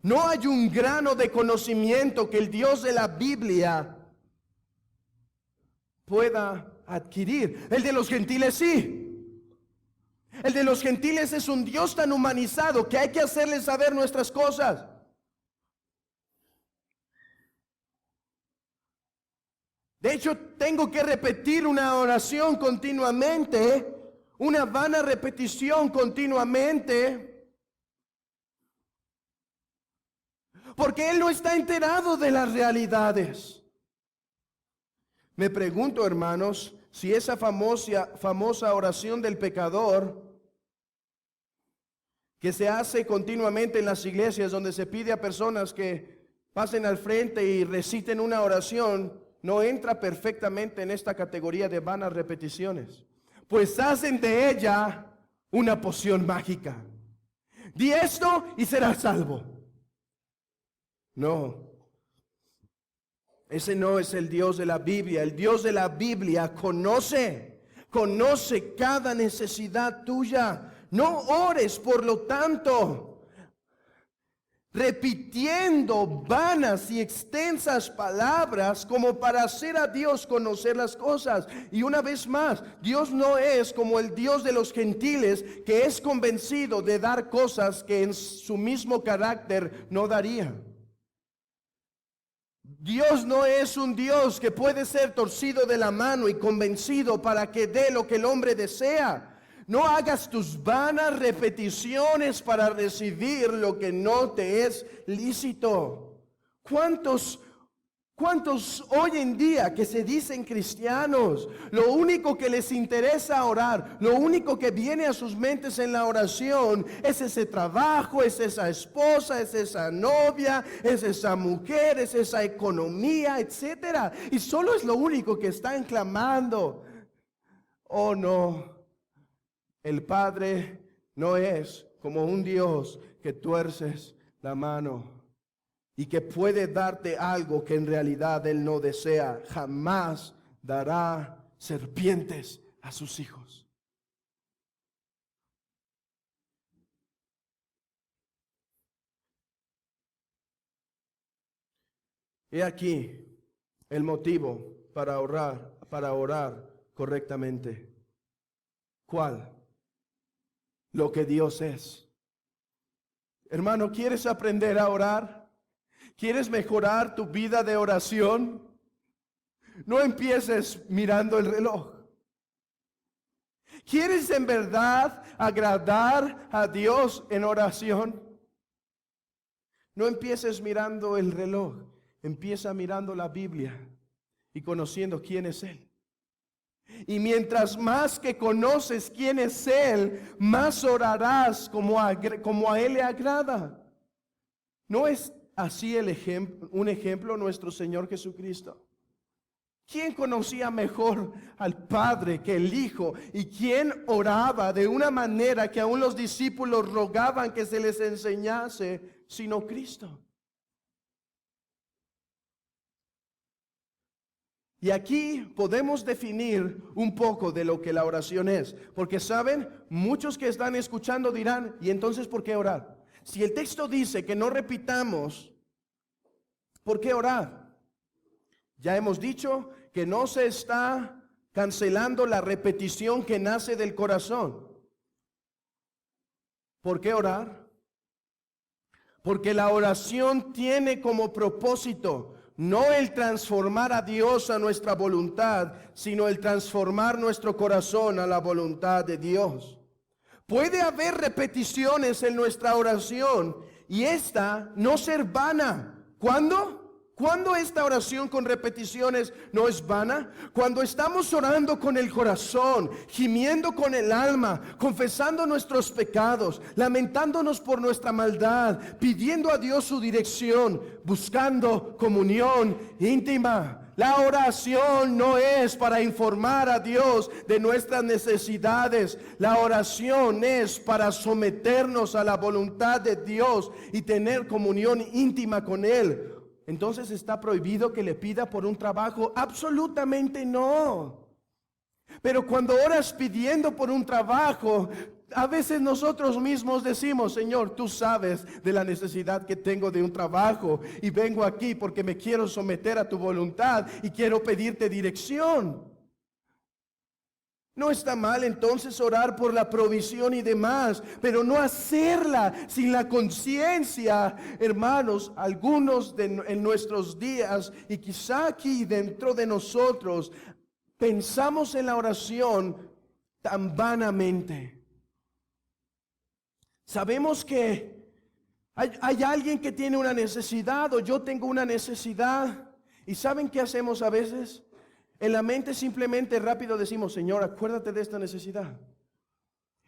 No hay un grano de conocimiento que el Dios de la Biblia pueda adquirir. El de los gentiles sí. El de los gentiles es un Dios tan humanizado que hay que hacerle saber nuestras cosas. De hecho, tengo que repetir una oración continuamente, una vana repetición continuamente, porque Él no está enterado de las realidades. Me pregunto, hermanos, si esa famosa oración del pecador que se hace continuamente en las iglesias, donde se pide a personas que pasen al frente y reciten una oración, no entra perfectamente en esta categoría de vanas repeticiones, pues hacen de ella una poción mágica. Di esto y serás salvo. No, ese no es el Dios de la Biblia. El Dios de la Biblia conoce cada necesidad tuya. No ores, por lo tanto, repitiendo vanas y extensas palabras como para hacer a Dios conocer las cosas. Y una vez más, Dios no es como el Dios de los gentiles, que es convencido de dar cosas que en su mismo carácter no daría. Dios no es un Dios que puede ser torcido de la mano y convencido para que dé lo que el hombre desea. No hagas tus vanas repeticiones para recibir lo que no te es lícito. ¿Cuántos hoy en día que se dicen cristianos, lo único que les interesa orar, lo único que viene a sus mentes en la oración es ese trabajo, es esa esposa, es esa novia, es esa mujer, es esa economía, etcétera? Y solo es lo único que están clamando. Oh no. El Padre no es como un Dios que tuerces la mano. y que puede darte algo que en realidad Él no desea. Jamás dará serpientes a sus hijos. He aquí el motivo para orar correctamente. ¿Cuál? Lo que Dios es. Hermano, ¿quieres aprender a orar? ¿Quieres mejorar tu vida de oración? No empieces mirando el reloj. ¿Quieres en verdad agradar a Dios en oración? No empieces mirando el reloj. Empieza mirando la Biblia y conociendo quién es Él. Y mientras más que conoces quién es Él, más orarás como a Él le agrada. ¿No es así un ejemplo nuestro Señor Jesucristo? ¿Quién conocía mejor al Padre que el Hijo? ¿Y quién oraba de una manera que aún los discípulos rogaban que se les enseñase, sino Cristo? Y aquí podemos definir un poco de lo que la oración es. Porque saben, muchos que están escuchando dirán, ¿y entonces por qué orar? Si el texto dice que no repitamos, ¿por qué orar? Ya hemos dicho que no se está cancelando la repetición que nace del corazón. ¿Por qué orar? Porque la oración tiene como propósito no el transformar a Dios a nuestra voluntad, sino el transformar nuestro corazón a la voluntad de Dios. Puede haber repeticiones en nuestra oración y esta no ser vana. ¿Cuándo? ¿Cuándo esta oración con repeticiones no es vana? Cuando estamos orando con el corazón, gimiendo con el alma, confesando nuestros pecados, lamentándonos por nuestra maldad, pidiendo a Dios su dirección, buscando comunión íntima. La oración no es para informar a Dios de nuestras necesidades. La oración es para someternos a la voluntad de Dios y tener comunión íntima con Él. Entonces, ¿está prohibido que le pida por un trabajo? Absolutamente no. Pero cuando oras pidiendo por un trabajo, a veces nosotros mismos decimos, Señor, tú sabes de la necesidad que tengo de un trabajo y vengo aquí porque me quiero someter a tu voluntad y quiero pedirte dirección. No está mal entonces orar por la provisión y demás, pero no hacerla sin la conciencia. Hermanos, algunos en nuestros días y quizá aquí dentro de nosotros pensamos en la oración tan vanamente. Sabemos que hay alguien que tiene una necesidad o yo tengo una necesidad. ¿Y saben qué hacemos a veces? En la mente simplemente rápido decimos, Señor, acuérdate de esta necesidad.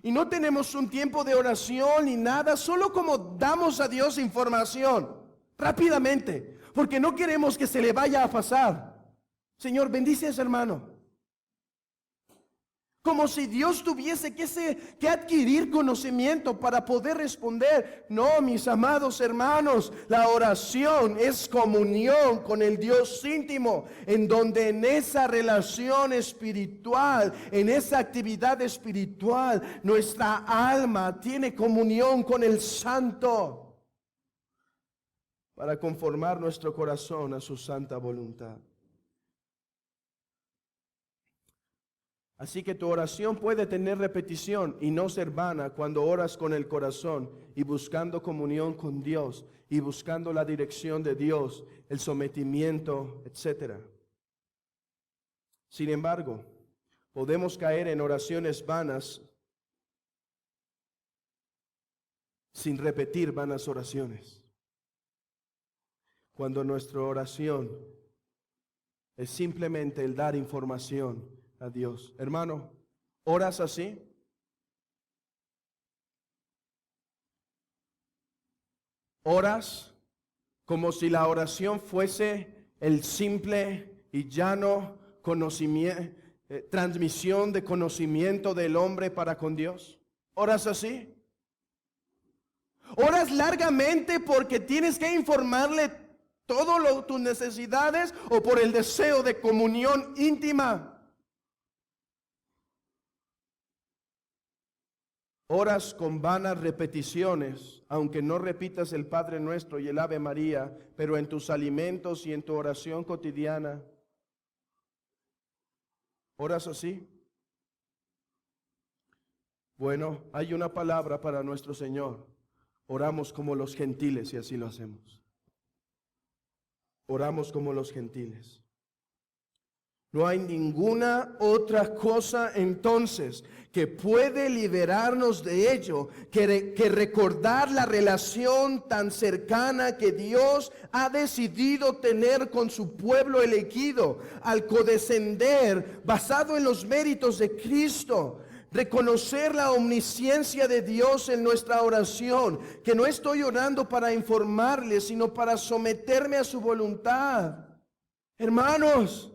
Y no tenemos un tiempo de oración ni nada, solo como damos a Dios información, rápidamente, porque no queremos que se le vaya a pasar. Señor, bendice a ese hermano. Como si Dios tuviese que adquirir conocimiento para poder responder. No, mis amados hermanos, la oración es comunión con el Dios íntimo, en donde en esa relación espiritual, en esa actividad espiritual, nuestra alma tiene comunión con el Santo para conformar nuestro corazón a su santa voluntad. Así que tu oración puede tener repetición y no ser vana cuando oras con el corazón y buscando comunión con Dios y buscando la dirección de Dios, el sometimiento, etc. Sin embargo, podemos caer en oraciones vanas sin repetir vanas oraciones. Cuando nuestra oración es simplemente el dar información a Dios. Hermano, ¿oras así? ¿Oras como si la oración fuese el simple y llano conocimiento, transmisión de conocimiento del hombre para con Dios? ¿Oras así? Oras largamente porque tienes que informarle tus necesidades o por el deseo de comunión íntima. Oras con vanas repeticiones, aunque no repitas el Padre Nuestro y el Ave María, pero en tus alimentos y en tu oración cotidiana. ¿Oras así? Bueno, hay una palabra para nuestro Señor. Oramos como los gentiles y así lo hacemos. Oramos como los gentiles. No hay ninguna otra cosa entonces que puede liberarnos de ello que recordar la relación tan cercana que Dios ha decidido tener con su pueblo elegido al codescender basado en los méritos de Cristo. Reconocer la omnisciencia de Dios en nuestra oración, que no estoy orando para informarle, sino para someterme a su voluntad. Hermanos,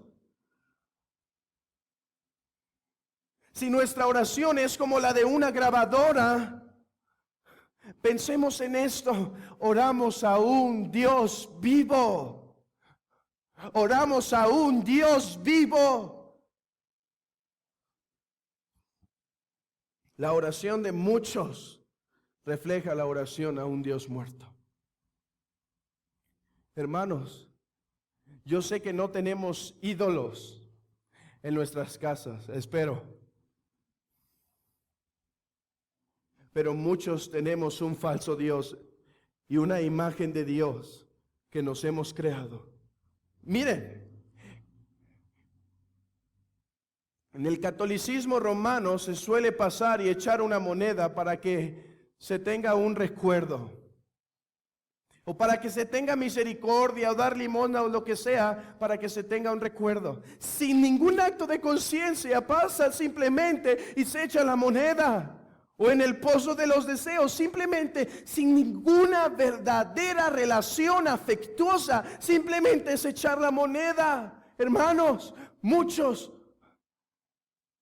si nuestra oración es como la de una grabadora, pensemos en esto: oramos a un Dios vivo. Oramos a un Dios vivo. La oración de muchos refleja la oración a un Dios muerto. Hermanos, yo sé que no tenemos ídolos en nuestras casas, espero. Pero muchos tenemos un falso Dios y una imagen de Dios que nos hemos creado. Miren, en el catolicismo romano se suele pasar y echar una moneda para que se tenga un recuerdo, o para que se tenga misericordia, o dar limosna o lo que sea, para que se tenga un recuerdo. Sin ningún acto de conciencia, pasa simplemente y se echa la moneda. O en el pozo de los deseos, simplemente sin ninguna verdadera relación afectuosa, simplemente es echar la moneda. Hermanos, muchos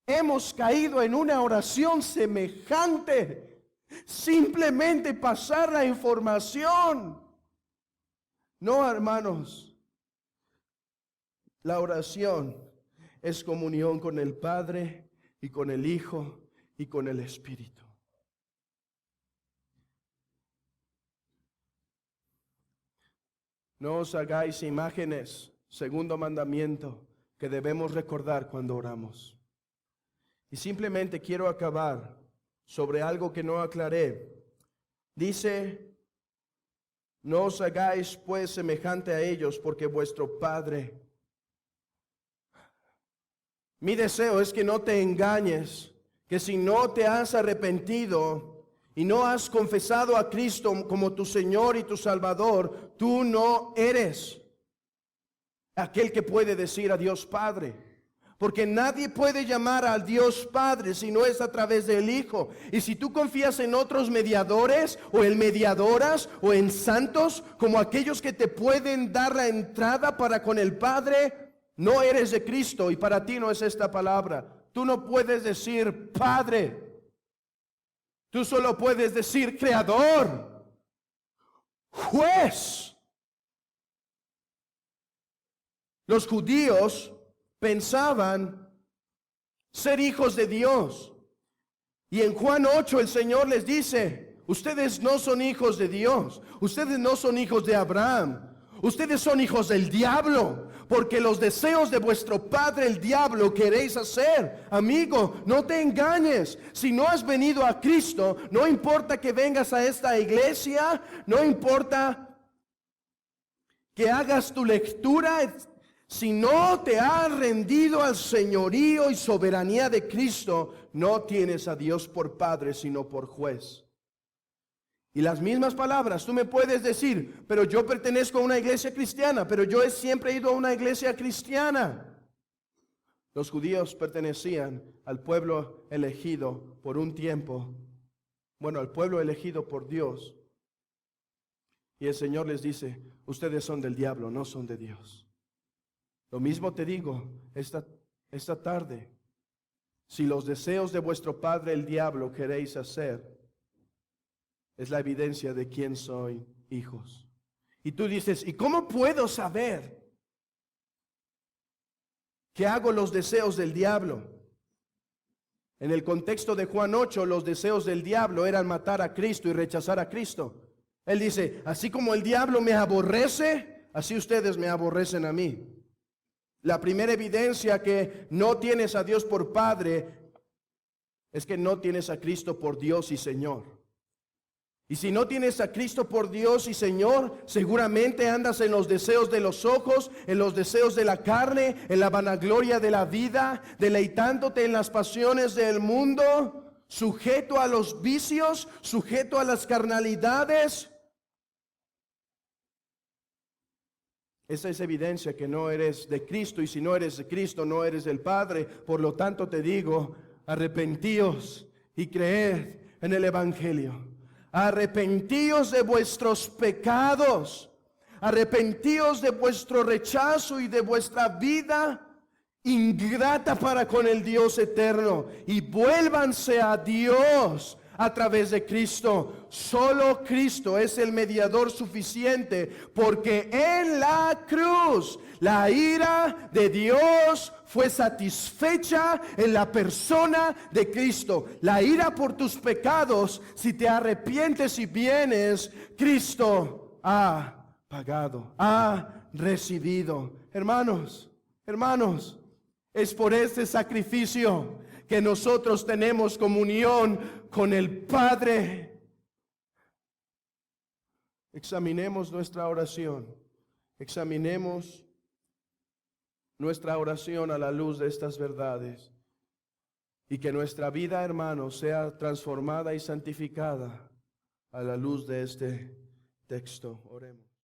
hemos caído en una oración semejante, simplemente pasar la información. No, hermanos, la oración es comunión con el Padre y con el Hijo y con el Espíritu. No os hagáis imágenes, segundo mandamiento, que debemos recordar cuando oramos. Y simplemente quiero acabar sobre algo que no aclaré. Dice: no os hagáis pues semejante a ellos, porque vuestro Padre. Mi deseo es que no te engañes, que si no te has arrepentido y no has confesado a Cristo como tu Señor y tu Salvador, tú no eres aquel que puede decir a Dios Padre. Porque nadie puede llamar al Dios Padre si no es a través del Hijo. Y si tú confías en otros mediadores o en mediadoras o en santos como aquellos que te pueden dar la entrada para con el Padre, no eres de Cristo y para ti no es esta palabra. Tú no puedes decir Padre. Tú solo puedes decir Creador, Juez. Los judíos pensaban ser hijos de Dios. Y en Juan 8 el Señor les dice: ustedes no son hijos de Dios, ustedes no son hijos de Abraham, ustedes son hijos del diablo, porque los deseos de vuestro padre el diablo queréis hacer. Amigo, no te engañes. Si no has venido a Cristo, no importa que vengas a esta iglesia, no importa que hagas tu lectura, si no te has rendido al señorío y soberanía de Cristo, no tienes a Dios por Padre, sino por Juez. Y las mismas palabras, tú me puedes decir: pero yo pertenezco a una iglesia cristiana, pero yo siempre he ido a una iglesia cristiana. Los judíos pertenecían al pueblo elegido por un tiempo, al pueblo elegido por Dios. Y el Señor les dice: ustedes son del diablo, no son de Dios. Lo mismo te digo esta tarde: si los deseos de vuestro padre el diablo queréis hacer, es la evidencia de quién soy, hijos. Y tú dices, ¿y cómo puedo saber que hago los deseos del diablo? En el contexto de Juan 8, los deseos del diablo eran matar a Cristo y rechazar a Cristo. Él dice, así como el diablo me aborrece, así ustedes me aborrecen a mí. La primera evidencia que no tienes a Dios por Padre es que no tienes a Cristo por Dios y Señor. Y si no tienes a Cristo por Dios y Señor, seguramente andas en los deseos de los ojos, en los deseos de la carne, en la vanagloria de la vida, deleitándote en las pasiones del mundo, sujeto a los vicios, sujeto a las carnalidades. Esa es evidencia que no eres de Cristo, y si no eres de Cristo, no eres del Padre. Por lo tanto te digo, arrepentíos y creed en el Evangelio. Arrepentíos de vuestros pecados, arrepentíos de vuestro rechazo y de vuestra vida ingrata para con el Dios eterno, y vuélvanse a Dios a través de Cristo. Solo Cristo es el mediador suficiente, porque en la cruz la ira de Dios fue satisfecha en la persona de Cristo. La ira por tus pecados, si te arrepientes y vienes, Cristo ha pagado, ha recibido. Hermanos, es por este sacrificio que nosotros tenemos comunión con el Padre. Examinemos nuestra oración. Examinemos nuestra oración a la luz de estas verdades. Y que nuestra vida, hermanos, sea transformada y santificada a la luz de este texto. Oremos.